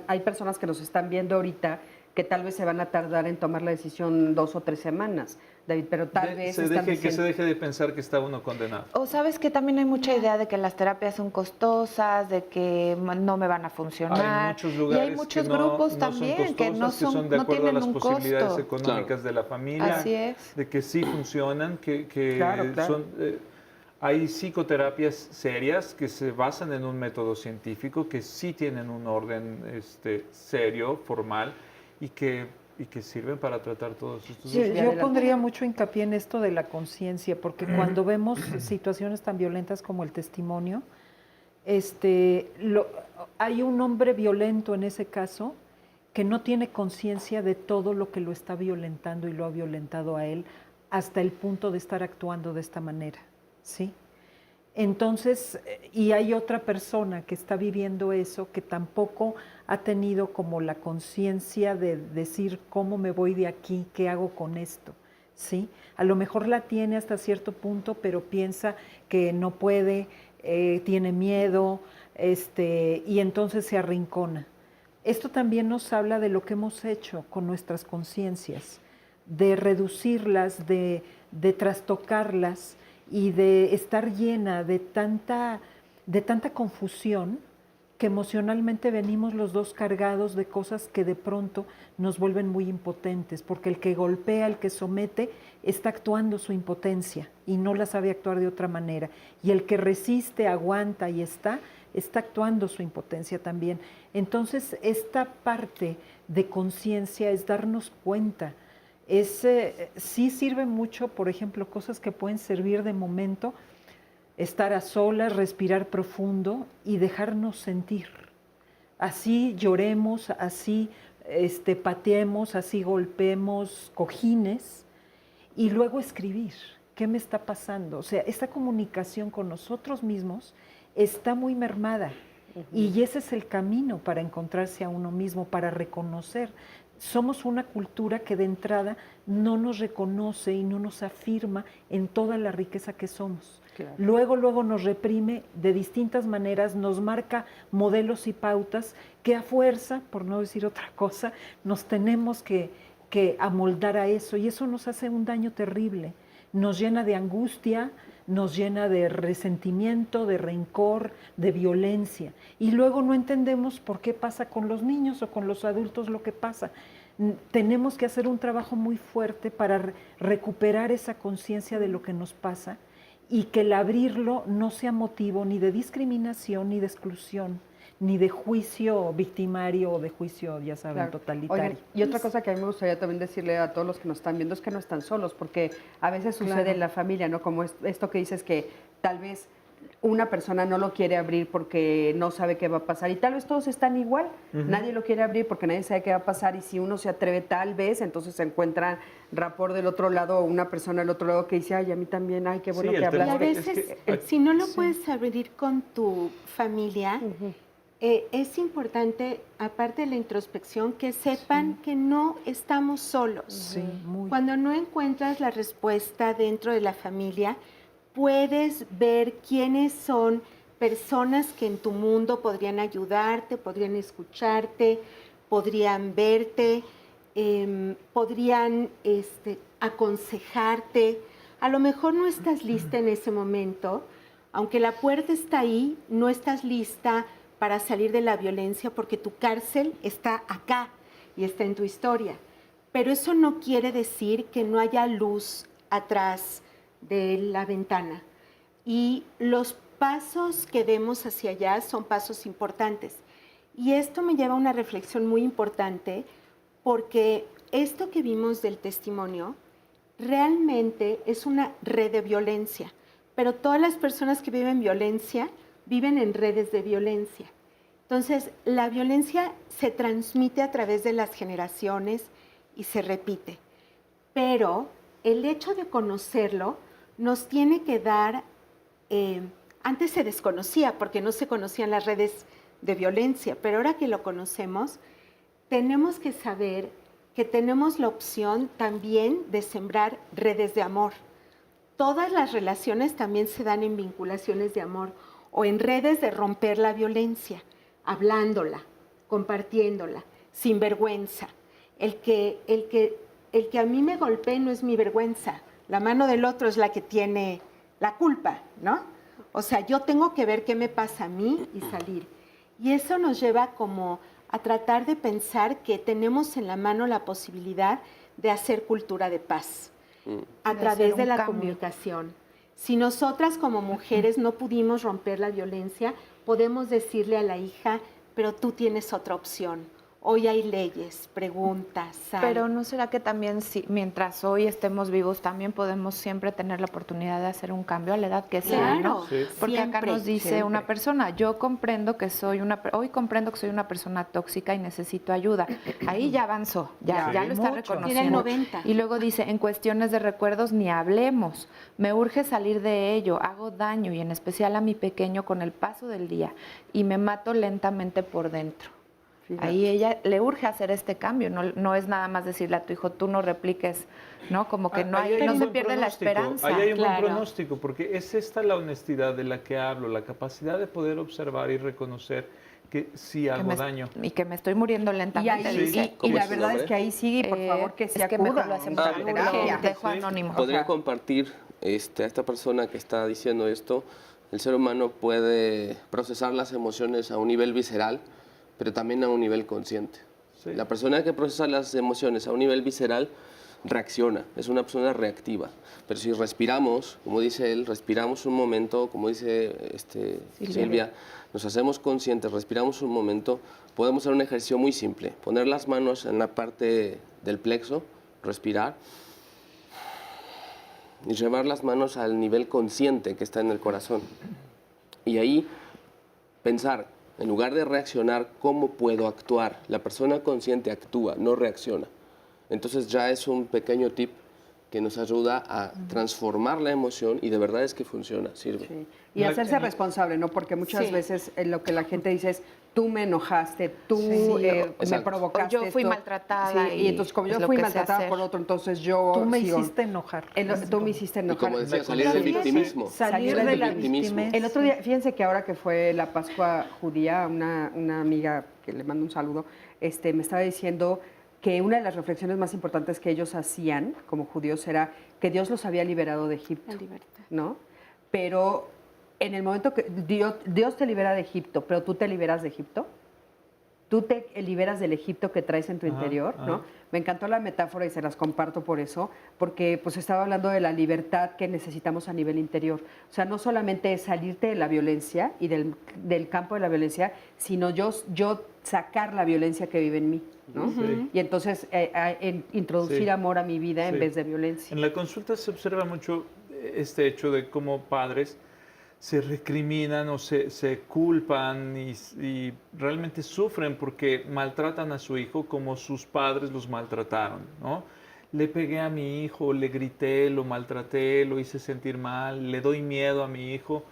hay personas que nos están viendo ahorita que tal vez se van a tardar en tomar la decisión 2 o 3 semanas, David, pero tal vez que se deje de pensar que está uno condenado. O sabes que también hay mucha idea de que las terapias son costosas, de que no me van a funcionar. Hay muchos lugares y hay muchos que grupos también que no son de acuerdo a las tienen un posibilidades costo. económicas de la familia, Así es. de que sí funcionan, que claro. son... hay psicoterapias serias que se basan en un método científico, que sí tienen un orden serio, formal, y que sirven para tratar todos estos asuntos. Yo pondría mucho hincapié en esto de la conciencia, porque cuando vemos situaciones tan violentas como el testimonio, hay un hombre violento en ese caso que no tiene conciencia de todo lo que lo está violentando y lo ha violentado a él hasta el punto de estar actuando de esta manera, ¿sí? Entonces, y hay otra persona que está viviendo eso, que tampoco ha tenido como la conciencia de decir cómo me voy de aquí, qué hago con esto, ¿sí? A lo mejor la tiene hasta cierto punto, pero piensa que no puede, tiene miedo, y entonces se arrincona. Esto también nos habla de lo que hemos hecho con nuestras conciencias, de reducirlas, de trastocarlas, y de estar llena de tanta confusión que emocionalmente venimos los dos cargados de cosas que de pronto nos vuelven muy impotentes, porque el que golpea, el que somete, está actuando su impotencia y no la sabe actuar de otra manera. Y el que resiste, aguanta y está actuando su impotencia también. Entonces, esta parte de conciencia es darnos cuenta. Sí sirve mucho, por ejemplo, cosas que pueden servir de momento, estar a solas, respirar profundo y dejarnos sentir. Así lloremos, así pateemos, así golpeemos cojines y luego escribir. ¿Qué me está pasando? O sea, esta comunicación con nosotros mismos está muy mermada Y ese es el camino para encontrarse a uno mismo, para reconocer. Somos una cultura que de entrada no nos reconoce y no nos afirma en toda la riqueza que somos. Claro. Luego nos reprime de distintas maneras, nos marca modelos y pautas que a fuerza, por no decir otra cosa, nos tenemos que amoldar a eso, y eso nos hace un daño terrible. Nos llena de angustia, nos llena de resentimiento, de rencor, de violencia. Y luego no entendemos por qué pasa con los niños o con los adultos lo que pasa. Tenemos que hacer un trabajo muy fuerte para recuperar esa conciencia de lo que nos pasa, y que el abrirlo no sea motivo ni de discriminación, ni de exclusión, ni de juicio victimario o de juicio, ya saben, Claro. totalitario. Oigan, y otra cosa que a mí me gustaría también decirle a todos los que nos están viendo es que no están solos, porque a veces sucede Claro. en la familia, ¿no? Como esto que dices, que tal vez una persona no lo quiere abrir porque no sabe qué va a pasar, y tal vez todos están igual. Nadie lo quiere abrir porque nadie sabe qué va a pasar, y si uno se atreve tal vez, entonces se encuentra rapport del otro lado, o una persona del otro lado que dice, ay, a mí también, ay, qué bueno Sí, que el tema Y a hablaste. veces, si no lo puedes abrir con tu familia, es importante, aparte de la introspección, que sepan que no estamos solos. Cuando no encuentras la respuesta dentro de la familia, puedes ver quiénes son personas que en tu mundo podrían ayudarte, podrían escucharte, podrían verte, podrían aconsejarte. A lo mejor no estás lista en ese momento, aunque la puerta está ahí, no estás lista para salir de la violencia porque tu cárcel está acá y está en tu historia. Pero eso no quiere decir que no haya luz atrás de la ventana. Y los pasos que demos hacia allá son pasos importantes. Y esto me lleva a una reflexión muy importante, porque esto que vimos del testimonio realmente es una red de violencia, pero todas las personas que viven violencia viven en redes de violencia. Entonces, la violencia se transmite a través de las generaciones y se repite. Pero el hecho de conocerlo nos tiene que dar, antes se desconocía porque no se conocían las redes de violencia, pero ahora que lo conocemos, tenemos que saber que tenemos la opción también de sembrar redes de amor. Todas las relaciones también se dan en vinculaciones de amor o en redes de romper la violencia, hablándola, compartiéndola, sin vergüenza. El que a mí me golpee no es mi vergüenza, la mano del otro es la que tiene la culpa, ¿no? O sea, yo tengo que ver qué me pasa a mí y salir. Y eso nos lleva como a tratar de pensar que tenemos en la mano la posibilidad de hacer cultura de paz a De través hacer de un la cambio. comunicación. Si nosotras como mujeres no pudimos romper la violencia, podemos decirle a la hija, pero tú tienes otra opción. Hoy hay leyes, preguntas, sal. Pero ¿no será que también mientras hoy estemos vivos también podemos siempre tener la oportunidad de hacer un cambio a la edad que sea, ¿no? Claro, sí. Porque acá Siempre, nos dice siempre. una persona, hoy comprendo que soy una persona tóxica y necesito ayuda. Ahí ya avanzó, ya lo está Mucho. reconociendo. Era el 90. Y luego dice, en cuestiones de recuerdos ni hablemos, me urge salir de ello, hago daño y en especial a mi pequeño con el paso del día y me mato lentamente por dentro. Fíjate. Ahí ella le urge hacer este cambio, no es nada más decirle a tu hijo, tú no repliques, ¿no? Como que no, Ahí hay no un se buen pierde la pronóstico, esperanza. Ahí hay un buen Claro. pronóstico, porque es esta la honestidad de la que hablo, la capacidad de poder observar y reconocer que sí hago daño. Y que me estoy muriendo Y, lentamente. ahí, dice. y ¿Cómo la es su verdad nombre? es que ahí sigue, por favor, que se es que mejor acuda. lo hacemos Ah, a ok. terapia. Dejo anónimo. Podría compartir a esta persona que está diciendo esto. El ser humano puede procesar las emociones a un nivel visceral, pero también a un nivel consciente. La persona que procesa las emociones a un nivel visceral reacciona, es una persona reactiva. Pero si respiramos, como dice él, respiramos un momento, como dice Silvia, nos hacemos conscientes, respiramos un momento, podemos hacer un ejercicio muy simple, poner las manos en la parte del plexo, respirar, y llevar las manos al nivel consciente que está en el corazón. Y ahí pensar, en lugar de reaccionar, ¿cómo puedo actuar? La persona consciente actúa, no reacciona. Entonces ya es un pequeño tip que nos ayuda a transformar la emoción y de verdad es que funciona, sirve. Sí. Y hacerse responsable, ¿no? Porque muchas veces lo que la gente dice es, tú me enojaste, tú me provocaste. O yo fui maltratada. Sí, y entonces como yo fui maltratada por otro, entonces yo... Tú me hiciste enojar. Tú me hiciste enojar. Y como decía, salir del victimismo. Salir del victimismo. El otro día, fíjense que ahora que fue la Pascua judía, una amiga que le mando un saludo, me estaba diciendo que una de las reflexiones más importantes que ellos hacían como judíos era que Dios los había liberado de Egipto, ¿no? Pero en el momento que Dios te libera de Egipto, pero tú te liberas de Egipto, tú te liberas del Egipto que traes en tu interior, ¿no? Me encantó la metáfora y se las comparto por eso, porque pues estaba hablando de la libertad que necesitamos a nivel interior. O sea, no solamente es salirte de la violencia y del campo de la violencia, sino yo sacar la violencia que vive en mí, ¿no? Sí. Y entonces introducir amor a mi vida en vez de violencia. En la consulta se observa mucho este hecho de cómo padres se recriminan o se culpan y realmente sufren porque maltratan a su hijo como sus padres los maltrataron, ¿no? Le pegué a mi hijo, le grité, lo maltraté, lo hice sentir mal, le doy miedo a mi hijo.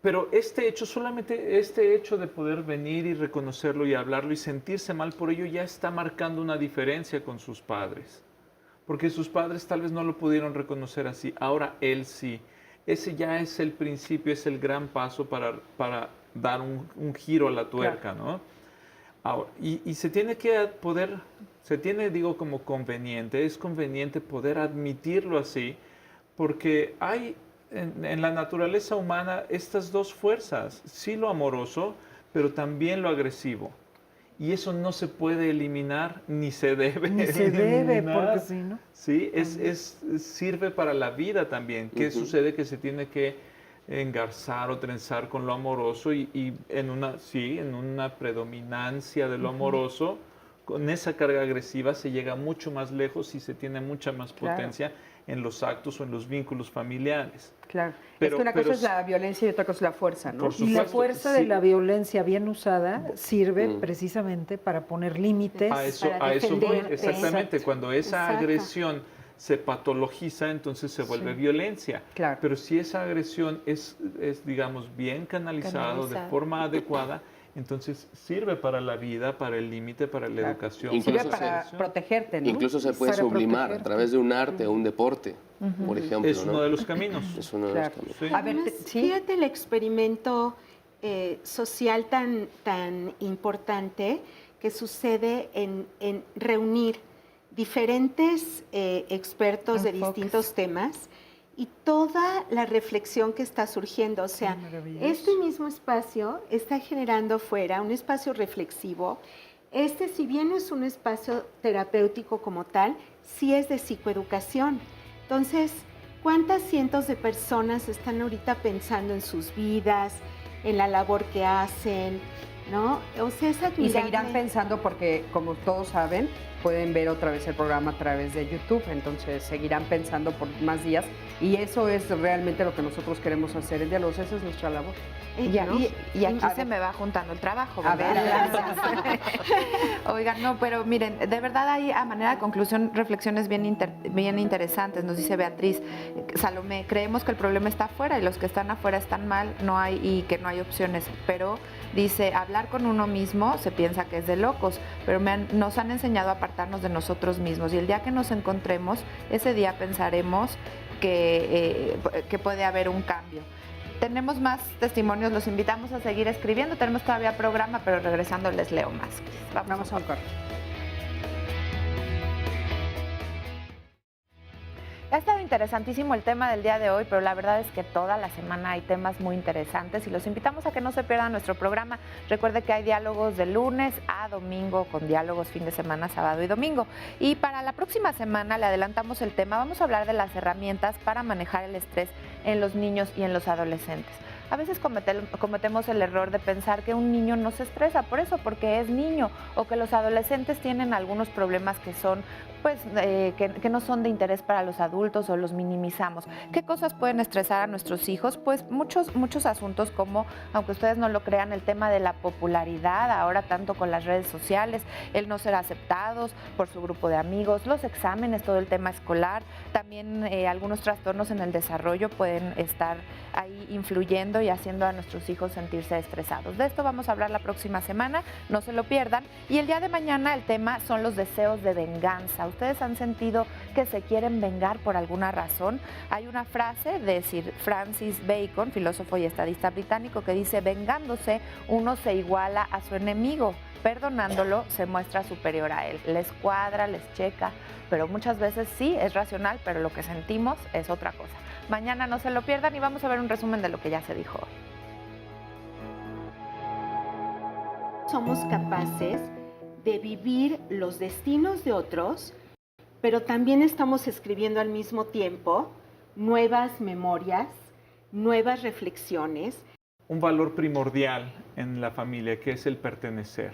Pero solamente este hecho de poder venir y reconocerlo y hablarlo y sentirse mal por ello ya está marcando una diferencia con sus padres. Porque sus padres tal vez no lo pudieron reconocer así, ahora él sí. Ese ya es el principio, es el gran paso para dar un giro a la tuerca, ¿no? Ahora, y se tiene que poder, digo como conveniente, es conveniente poder admitirlo así, porque hay en la naturaleza humana estas dos fuerzas, sí lo amoroso, pero también lo agresivo. Y eso no se puede eliminar, ni se debe eliminar. Ni se debe, porque si no... Sí, sirve para la vida también. ¿Qué sucede? Que se tiene que engarzar o trenzar con lo amoroso y en una predominancia de lo amoroso, con esa carga agresiva se llega mucho más lejos y se tiene mucha más potencia en los actos o en los vínculos familiares. Claro. Es que una cosa es la violencia y otra cosa es la fuerza, ¿no? Y la fuerza de la violencia bien usada sirve precisamente para poner límites, a eso voy, exactamente. Cuando esa agresión se patologiza, entonces se vuelve violencia. Claro. Pero si esa agresión es digamos, bien canalizado de forma adecuada, entonces sirve para la vida, para el límite, para la educación. Incluso para protegerte, ¿no? Incluso se puede sublimar a través de un arte o un deporte, por ejemplo. Es uno de los caminos. Es uno de los caminos. Sí. A ver, fíjate el experimento social tan importante que sucede en reunir diferentes expertos de distintos temas y toda la reflexión que está surgiendo. O sea, este mismo espacio está generando fuera un espacio reflexivo. Si bien no es un espacio terapéutico como tal, sí es de psicoeducación. Entonces, ¿cuántas cientos de personas están ahorita pensando en sus vidas, en la labor que hacen, ¿no? O sea, es admirable. Y seguirán pensando porque, como todos saben, pueden ver otra vez el programa a través de YouTube, entonces seguirán pensando por más días y eso es realmente lo que nosotros queremos hacer en Diálogos, esa es nuestra labor. Y aquí se me va juntando el trabajo. A ver, Oigan, no, pero miren, de verdad hay a manera de conclusión reflexiones bien interesantes. Nos dice Beatriz, Salomé, creemos que el problema está afuera y los que están afuera están mal, y que no hay opciones, pero dice, hablar con uno mismo se piensa que es de locos, pero nos han enseñado a apartarnos de nosotros mismos y el día que nos encontremos, ese día pensaremos que puede haber un cambio. Tenemos más testimonios, los invitamos a seguir escribiendo, tenemos todavía programa, pero regresando les leo más. Vamos a un corte. Ha estado interesantísimo el tema del día de hoy, pero la verdad es que toda la semana hay temas muy interesantes y los invitamos a que no se pierdan nuestro programa. Recuerde que hay diálogos de lunes a domingo con diálogos fin de semana, sábado y domingo. Y para la próxima semana le adelantamos el tema, vamos a hablar de las herramientas para manejar el estrés en los niños y en los adolescentes. A veces cometemos el error de pensar que un niño no se estresa por eso, porque es niño, o que los adolescentes tienen algunos problemas que son pues que no son de interés para los adultos o los minimizamos. ¿Qué cosas pueden estresar a nuestros hijos? Pues muchos asuntos como, aunque ustedes no lo crean, el tema de la popularidad, ahora tanto con las redes sociales, el no ser aceptados por su grupo de amigos, los exámenes, todo el tema escolar, también algunos trastornos en el desarrollo pueden estar ahí influyendo y haciendo a nuestros hijos sentirse estresados. De esto vamos a hablar la próxima semana, no se lo pierdan. Y el día de mañana el tema son los deseos de venganza. ¿Ustedes han sentido que se quieren vengar por alguna razón? Hay una frase de Sir Francis Bacon, filósofo y estadista británico, que dice: vengándose uno se iguala a su enemigo, perdonándolo se muestra superior a él. Les cuadra, les checa, pero muchas veces sí es racional, pero lo que sentimos es otra cosa. Mañana no se lo pierdan y vamos a ver un resumen de lo que ya se dijo hoy. Somos capaces de vivir los destinos de otros, pero también estamos escribiendo al mismo tiempo nuevas memorias, nuevas reflexiones. Un valor primordial en la familia, que es el pertenecer.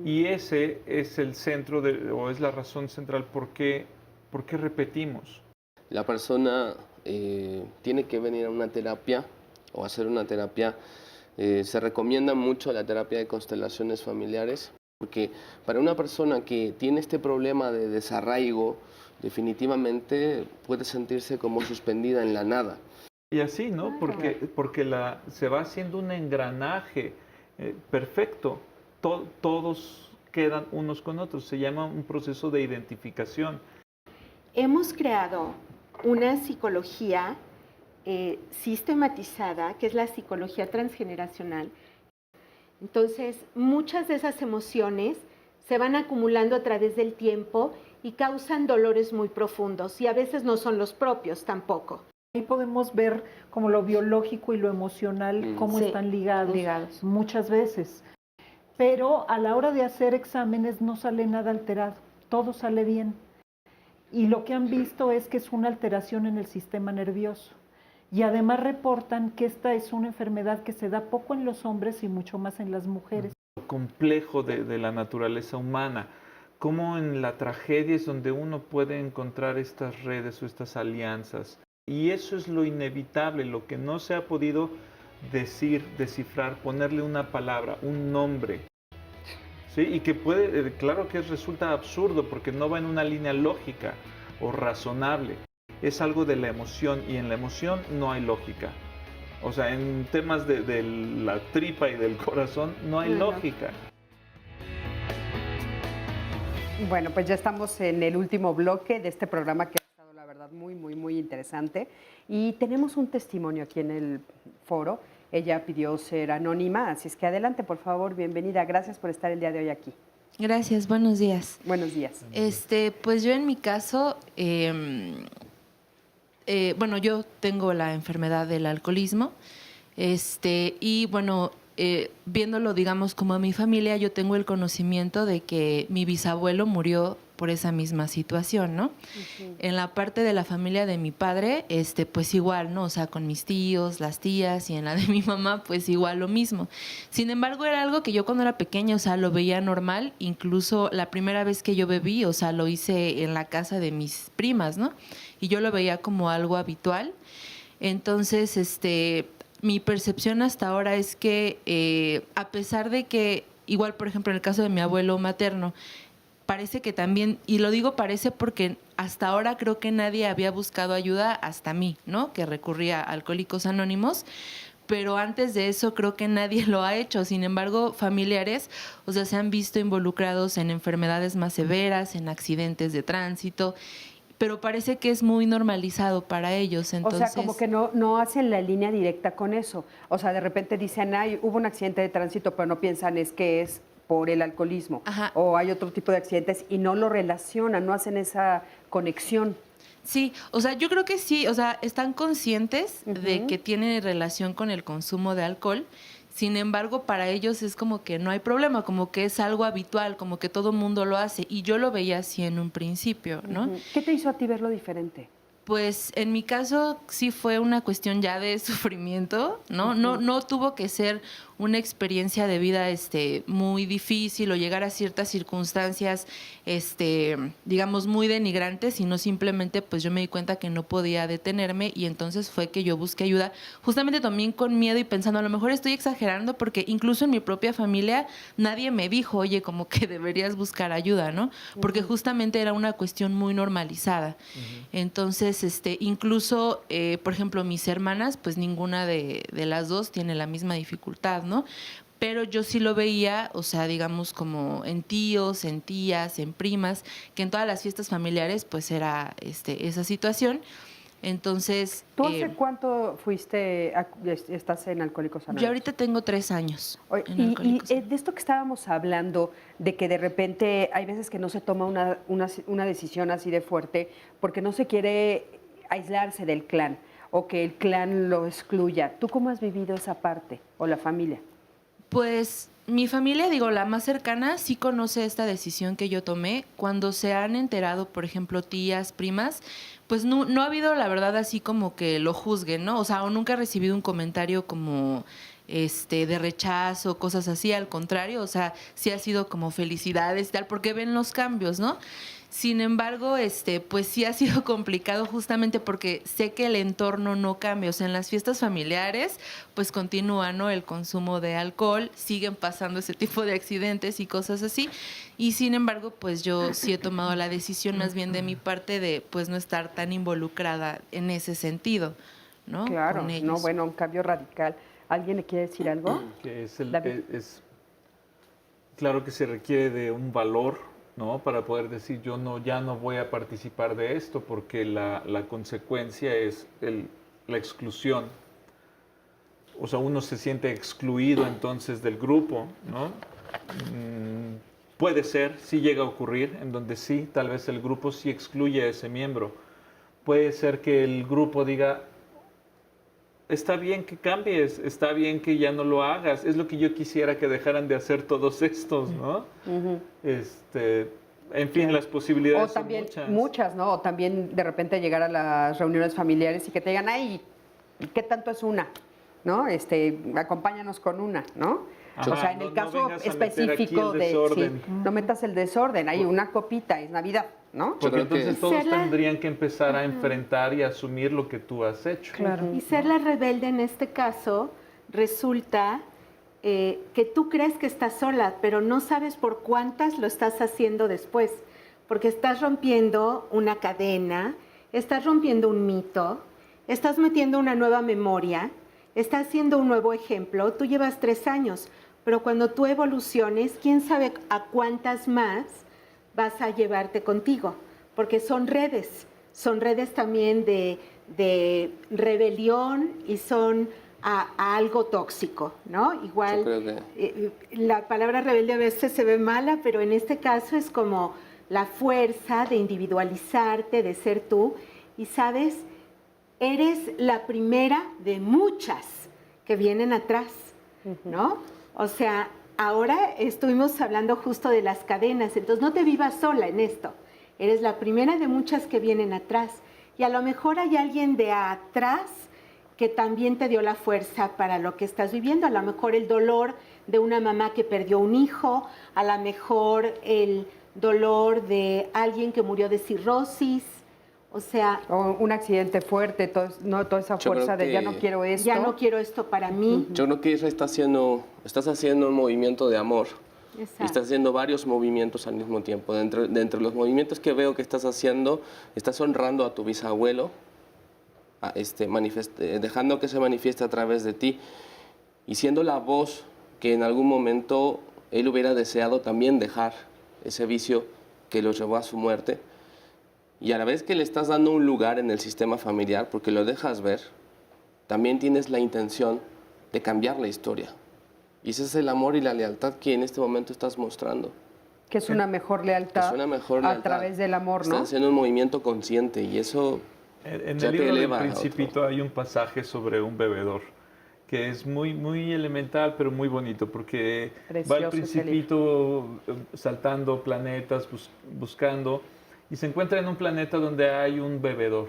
Y ese es el centro o es la razón central por qué repetimos. La persona tiene que venir a una terapia o hacer una terapia. Se recomienda mucho la terapia de constelaciones familiares, porque para una persona que tiene este problema de desarraigo, definitivamente puede sentirse como suspendida en la nada. Y así, ¿no? Porque se va haciendo un engranaje perfecto. Todos quedan unos con otros. Se llama un proceso de identificación. Hemos creado una psicología sistematizada, que es la psicología transgeneracional. Entonces, muchas de esas emociones se van acumulando a través del tiempo y causan dolores muy profundos, y a veces no son los propios tampoco. Ahí podemos ver como lo biológico y lo emocional, cómo están ligados muchas veces. Pero a la hora de hacer exámenes no sale nada alterado, todo sale bien. Y lo que han visto es que es una alteración en el sistema nervioso. Y además reportan que esta es una enfermedad que se da poco en los hombres y mucho más en las mujeres. Lo complejo de la naturaleza humana, cómo en la tragedia es donde uno puede encontrar estas redes o estas alianzas. Y eso es lo inevitable, lo que no se ha podido decir, descifrar, ponerle una palabra, un nombre. ¿Sí? Y que puede, claro que resulta absurdo porque no va en una línea lógica o razonable. Es algo de la emoción y en la emoción no hay lógica. O sea, en temas de la tripa y del corazón no hay lógica. Bueno, pues ya estamos en el último bloque de este programa que ha estado, la verdad, muy interesante. Y tenemos un testimonio aquí en el foro. Ella pidió ser anónima, así es que adelante, por favor, bienvenida. Gracias por estar el día de hoy aquí. Gracias, buenos días. Buenos días. Pues yo en mi caso, yo tengo la enfermedad del alcoholismo, y bueno, viéndolo, digamos, como a mi familia, yo tengo el conocimiento de que mi bisabuelo murió por esa misma situación, ¿no? En la parte de la familia de mi padre, pues igual, ¿no? O sea, con mis tíos, las tías, y en la de mi mamá, pues igual lo mismo. Sin embargo, era algo que yo cuando era pequeña, o sea, lo veía normal. Incluso la primera vez que yo bebí, o sea, lo hice en la casa de mis primas, ¿no? Y yo lo veía como algo habitual. Entonces, mi percepción hasta ahora es que, a pesar de que, igual, por ejemplo, en el caso de mi abuelo materno, parece que también, y lo digo parece porque hasta ahora creo que nadie había buscado ayuda hasta mí, ¿no? Que recurría a Alcohólicos Anónimos, pero antes de eso creo que nadie lo ha hecho. Sin embargo, familiares, o sea, se han visto involucrados en enfermedades más severas, en accidentes de tránsito, pero parece que es muy normalizado para ellos. Entonces, o sea, como que no hacen la línea directa con eso. O sea, de repente dicen, hubo un accidente de tránsito, pero no piensan es por el alcoholismo. Ajá. O hay otro tipo de accidentes y no lo relacionan, no hacen esa conexión. Sí, o sea, yo creo que sí, o sea, están conscientes de que tiene relación con el consumo de alcohol. Sin embargo, para ellos es como que no hay problema, como que es algo habitual, como que todo mundo lo hace. Y yo lo veía así en un principio, ¿no? ¿Qué te hizo a ti verlo diferente? Pues en mi caso sí fue una cuestión ya de sufrimiento, ¿no? No tuvo que ser una experiencia de vida muy difícil o llegar a ciertas circunstancias, digamos, muy denigrantes, sino simplemente pues yo me di cuenta que no podía detenerme y entonces fue que yo busqué ayuda, justamente también con miedo y pensando, a lo mejor estoy exagerando porque incluso en mi propia familia nadie me dijo, oye, como que deberías buscar ayuda, ¿no? Porque justamente era una cuestión muy normalizada. Entonces, incluso, por ejemplo, mis hermanas, pues ninguna de las dos tiene la misma dificultad, ¿no? Pero yo sí lo veía, o sea, digamos como en tíos, en tías, en primas, que en todas las fiestas familiares pues era esa situación. Entonces... ¿Tú hace cuánto estás en Alcohólicos Anónimos? Yo ahorita tengo 3 años. Y de esto que estábamos hablando, de que de repente hay veces que no se toma una decisión así de fuerte porque no se quiere aislarse del clan o que el clan lo excluya. ¿Tú cómo has vivido esa parte o la familia? Pues mi familia, digo, la más cercana, sí conoce esta decisión que yo tomé. Cuando se han enterado, por ejemplo, tías, primas, pues no ha habido, la verdad, así como que lo juzguen, ¿no? O sea, o nunca he recibido un comentario como de rechazo, cosas así, al contrario, o sea, sí ha sido como felicidades y tal, porque ven los cambios, ¿no? Sin embargo, pues sí ha sido complicado justamente porque sé que el entorno no cambia. O sea, en las fiestas familiares, pues continúa, ¿no?, el consumo de alcohol, siguen pasando ese tipo de accidentes y cosas así. Y sin embargo, pues yo sí he tomado la decisión más bien de mi parte de pues no estar tan involucrada en ese sentido, ¿no? Claro, Con ellos. no, bueno, un cambio radical. ¿Alguien le quiere decir algo? Que es claro que se requiere de un valor, ¿no?, para poder decir ya no voy a participar de esto porque la consecuencia es la exclusión. O sea, uno se siente excluido entonces del grupo, ¿no? Puede ser, sí llega a ocurrir, en donde sí, tal vez el grupo sí excluye a ese miembro. Puede ser que el grupo diga, está bien que cambies, está bien que ya no lo hagas, es lo que yo quisiera que dejaran de hacer todos estos, ¿no? En fin, las posibilidades o también, son muchas. Muchas, ¿no? O también de repente llegar a las reuniones familiares y que te digan, ay, ¿qué tanto es una? ¿No? Acompáñanos con una, ¿no? Ajá, o sea, en el caso específico de... Sí, no metas el desorden, hay una copita, es Navidad, ¿no? Porque entonces todos tendrían que empezar a enfrentar y asumir lo que tú has hecho. Claro. Y ser la rebelde en este caso resulta que tú crees que estás sola, pero no sabes por cuántas lo estás haciendo después, porque estás rompiendo una cadena, estás rompiendo un mito, estás metiendo una nueva memoria, estás haciendo un nuevo ejemplo. Tú llevas 3 años, pero cuando tú evoluciones, quién sabe a cuántas más vas a llevarte contigo, porque son redes también de rebelión y son a algo tóxico, ¿no? Igual, Yo creo que... la palabra rebelde a veces se ve mala, pero en este caso es como la fuerza de individualizarte, de ser tú, y sabes, eres la primera de muchas que vienen atrás, ¿no? O sea, ahora estuvimos hablando justo de las cadenas, entonces no te vivas sola en esto. Eres la primera de muchas que vienen atrás. Y a lo mejor hay alguien de atrás que también te dio la fuerza para lo que estás viviendo. A lo mejor el dolor de una mamá que perdió un hijo, a lo mejor el dolor de alguien que murió de cirrosis, o sea... O un accidente fuerte, toda esa fuerza de ya no quiero esto. Ya no quiero esto para mí. Yo creo que estás haciendo un movimiento de amor. Exacto. Y estás haciendo varios movimientos al mismo tiempo. De entre los movimientos que veo que estás haciendo, estás honrando a tu bisabuelo, dejando que se manifieste a través de ti y siendo la voz que en algún momento él hubiera deseado también dejar ese vicio que lo llevó a su muerte. Y a la vez que le estás dando un lugar en el sistema familiar, porque lo dejas ver, también tienes la intención de cambiar la historia. Y ese es el amor y la lealtad que en este momento estás mostrando. Que es una mejor lealtad, a través del amor, ¿no? Estás haciendo un movimiento consciente y eso en ya el te libro eleva del a otro. Principito hay un pasaje sobre un bebedor que es muy, muy elemental, pero muy bonito, porque va el Principito saltando planetas, buscando, y se encuentra en un planeta donde hay un bebedor,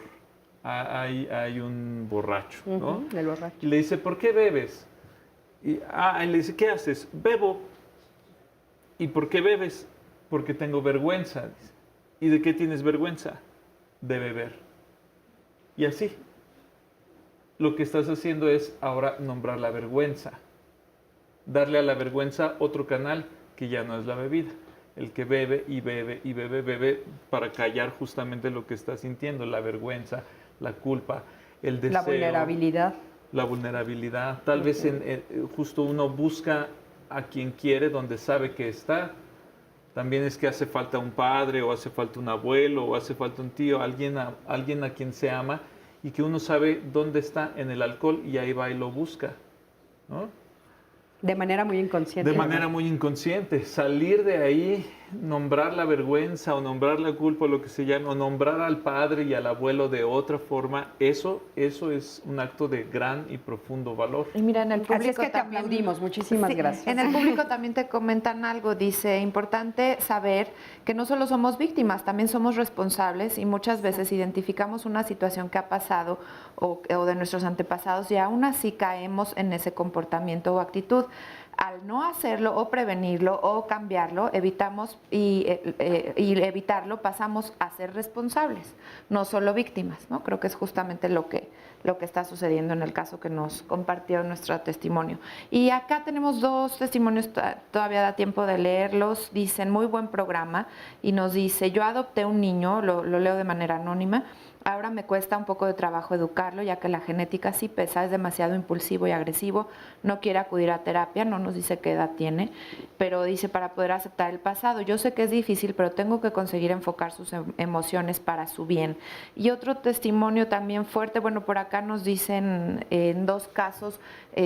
hay un borracho, ¿no? El borracho. Y le dice, ¿por qué bebes? Y él le dice, ¿qué haces? Bebo. ¿Y por qué bebes? Porque tengo vergüenza. Dice. ¿Y de qué tienes vergüenza? De beber. Y así. Lo que estás haciendo es ahora nombrar la vergüenza. Darle a la vergüenza otro canal que ya no es la bebida. El que bebe y bebe y bebe para callar justamente lo que está sintiendo, la vergüenza, la culpa, el deseo. La vulnerabilidad. La vulnerabilidad. Tal vez justo uno busca a quien quiere donde sabe que está. También es que hace falta un padre o hace falta un abuelo o hace falta un tío, alguien a quien se ama y que uno sabe dónde está en el alcohol y ahí va y lo busca, ¿no? De manera muy inconsciente. De manera muy inconsciente. Salir de ahí, nombrar la vergüenza o nombrar la culpa o lo que se llame, o nombrar al padre y al abuelo de otra forma, eso es un acto de gran y profundo valor. Y mira, en el público Así es que te también, aplaudimos. Muchísimas gracias. En el público también te comentan algo. Dice, importante saber que no solo somos víctimas, también somos responsables y muchas veces identificamos una situación que ha pasado o de nuestros antepasados y aún así caemos en ese comportamiento o actitud. Al no hacerlo o prevenirlo o cambiarlo, evitamos y evitarlo pasamos a ser responsables, no solo víctimas, ¿no? Creo que es justamente lo que está sucediendo en el caso que nos compartió nuestro testimonio. Y acá tenemos 2 testimonios, todavía da tiempo de leerlos. Dicen, muy buen programa, y nos dice, yo adopté un niño, lo leo de manera anónima. Ahora me cuesta un poco de trabajo educarlo, ya que la genética sí pesa, es demasiado impulsivo y agresivo, no quiere acudir a terapia, no nos dice qué edad tiene, pero dice para poder aceptar el pasado. Yo sé que es difícil, pero tengo que conseguir enfocar sus emociones para su bien. Y otro testimonio también fuerte, bueno, por acá nos dicen en 2 casos,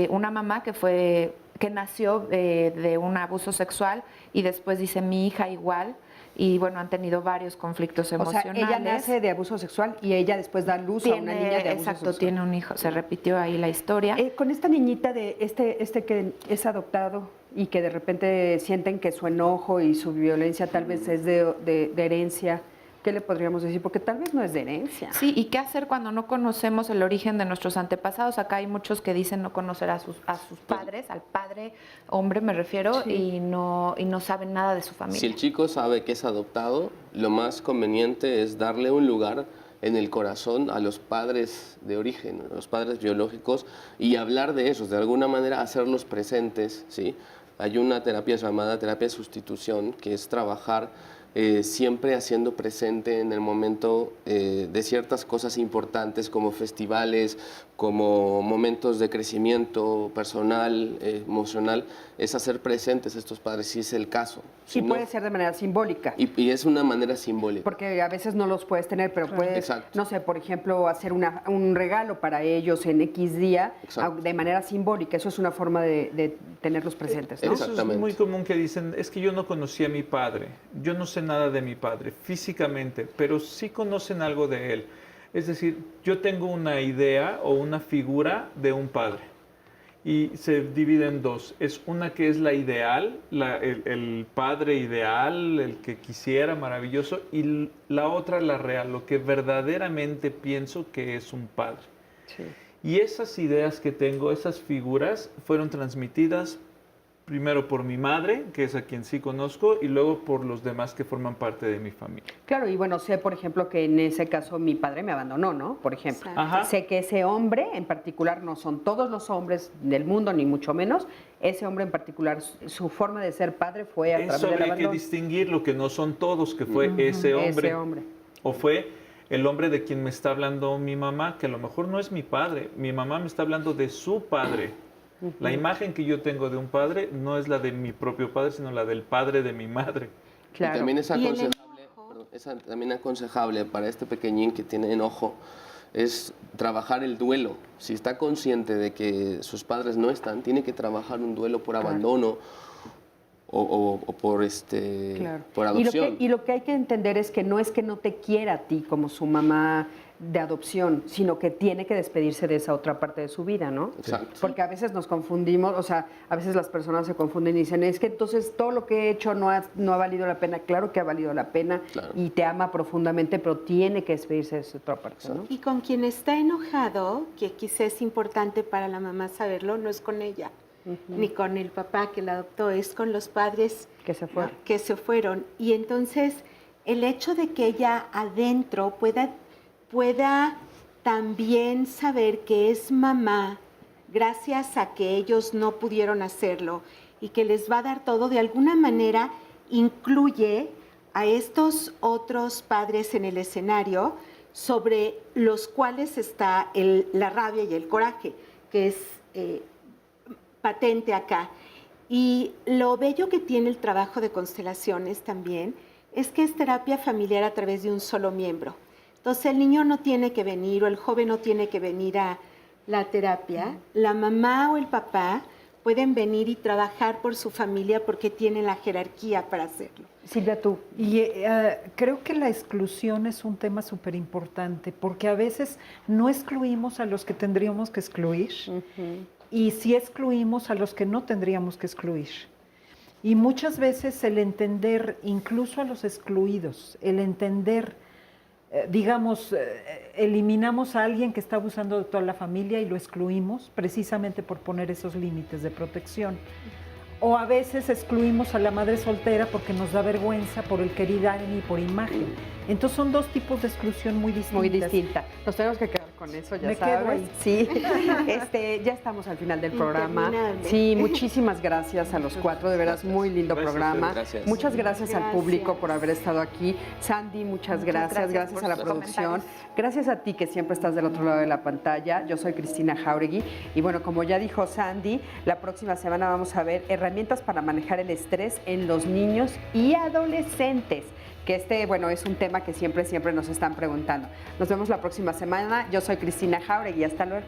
una mamá que nació de un abuso sexual y después dice mi hija igual. Y bueno, han tenido varios conflictos emocionales. O sea, ella nace de abuso sexual y ella después da luz a una niña de abuso sexual. Exacto, tiene un hijo, se repitió ahí la historia. Con esta niñita de este que es adoptado y que de repente sienten que su enojo y su violencia tal vez es de herencia, ¿qué le podríamos decir? Porque tal vez no es de herencia. Sí, ¿y qué hacer cuando no conocemos el origen de nuestros antepasados? Acá hay muchos que dicen no conocer a sus padres, al padre, hombre me refiero, sí. y no saben nada de su familia. Si el chico sabe que es adoptado, lo más conveniente es darle un lugar en el corazón a los padres de origen, a los padres biológicos, y hablar de ellos, de alguna manera hacerlos presentes, ¿sí? Hay una terapia llamada terapia de sustitución, que es trabajar siempre haciendo presente en el momento de ciertas cosas importantes como festivales, como momentos de crecimiento personal, emocional, es hacer presentes a estos padres, si es el caso. Y puede ser de manera simbólica. Y es una manera simbólica. Porque a veces no los puedes tener, pero puedes, no sé, por ejemplo, hacer un regalo para ellos en X día, de manera simbólica. Eso es una forma de tenerlos presentes, ¿no? Eso es muy común que dicen, es que yo no conocí a mi padre, yo no sé nada de mi padre físicamente, pero sí conocen algo de él. Es decir, yo tengo una idea o una figura de un padre y se divide en 2. Es una que es la ideal, el padre ideal, el que quisiera, maravilloso, y la otra la real, lo que verdaderamente pienso que es un padre. Sí. Y esas ideas que tengo, esas figuras, fueron transmitidas primero por mi madre, que es a quien sí conozco, y luego por los demás que forman parte de mi familia. Claro, y bueno, sé, por ejemplo, que en ese caso mi padre me abandonó, ¿no? Por ejemplo. Sé que ese hombre en particular, no son todos los hombres del mundo, ni mucho menos, ese hombre en particular, su forma de ser padre fue a través del abandono. Hay que distinguir lo que no son todos, que fue ese hombre. O fue el hombre de quien me está hablando mi mamá, que a lo mejor no es mi padre. Mi mamá me está hablando de su padre. La imagen que yo tengo de un padre no es la de mi propio padre, sino la del padre de mi madre. Claro. Y también es aconsejable para este pequeñín que tiene enojo, es trabajar el duelo. Si está consciente de que sus padres no están, tiene que trabajar un duelo por abandono o por adopción. Y lo que hay que entender es que no te quiera a ti como su mamá de adopción, sino que tiene que despedirse de esa otra parte de su vida, ¿no? Exacto. Porque a veces nos confundimos, o sea, a veces las personas se confunden y dicen, es que entonces todo lo que he hecho no ha valido la pena. Claro que ha valido la pena y te ama profundamente, pero tiene que despedirse de esa otra parte, ¿no? Y con quien está enojado, que quizás es importante para la mamá saberlo, no es con ella, ni con el papá que la adoptó, es con los padres que se fueron. Que se fueron. Y entonces el hecho de que ella adentro pueda también saber que es mamá gracias a que ellos no pudieron hacerlo y que les va a dar todo, de alguna manera incluye a estos otros padres en el escenario sobre los cuales está la rabia y el coraje, que es patente acá. Y lo bello que tiene el trabajo de constelaciones también es que es terapia familiar a través de un solo miembro. Entonces el niño no tiene que venir o el joven no tiene que venir a la terapia. La mamá o el papá pueden venir y trabajar por su familia porque tienen la jerarquía para hacerlo. Silvia, tú. Y creo que la exclusión es un tema súper importante porque a veces no excluimos a los que tendríamos que excluir y sí excluimos a los que no tendríamos que excluir. Y muchas veces el entender, incluso a los excluidos, el entender, digamos, eliminamos a alguien que está abusando de toda la familia y lo excluimos precisamente por poner esos límites de protección. O a veces excluimos a la madre soltera porque nos da vergüenza por el querer y por imagen. Entonces son dos tipos de exclusión muy distintas. Muy distinta. Nos tenemos que quedar con eso, ya Me sabes. quedo ahí. Sí. Ya estamos al final del programa. Sí, muchísimas gracias a los cuatro, de veras, muy lindo programa. Gracias. Muchas gracias al público por haber estado aquí. Sandy, muchas gracias. Gracias a la producción. Gracias a ti que siempre estás del otro lado de la pantalla. Yo soy Cristina Jauregui. Y bueno, como ya dijo Sandy, la próxima semana vamos a ver herramientas para manejar el estrés en los niños y adolescentes. Que bueno, es un tema que siempre nos están preguntando. Nos vemos la próxima semana. Yo soy Cristina Jauregui. Hasta luego.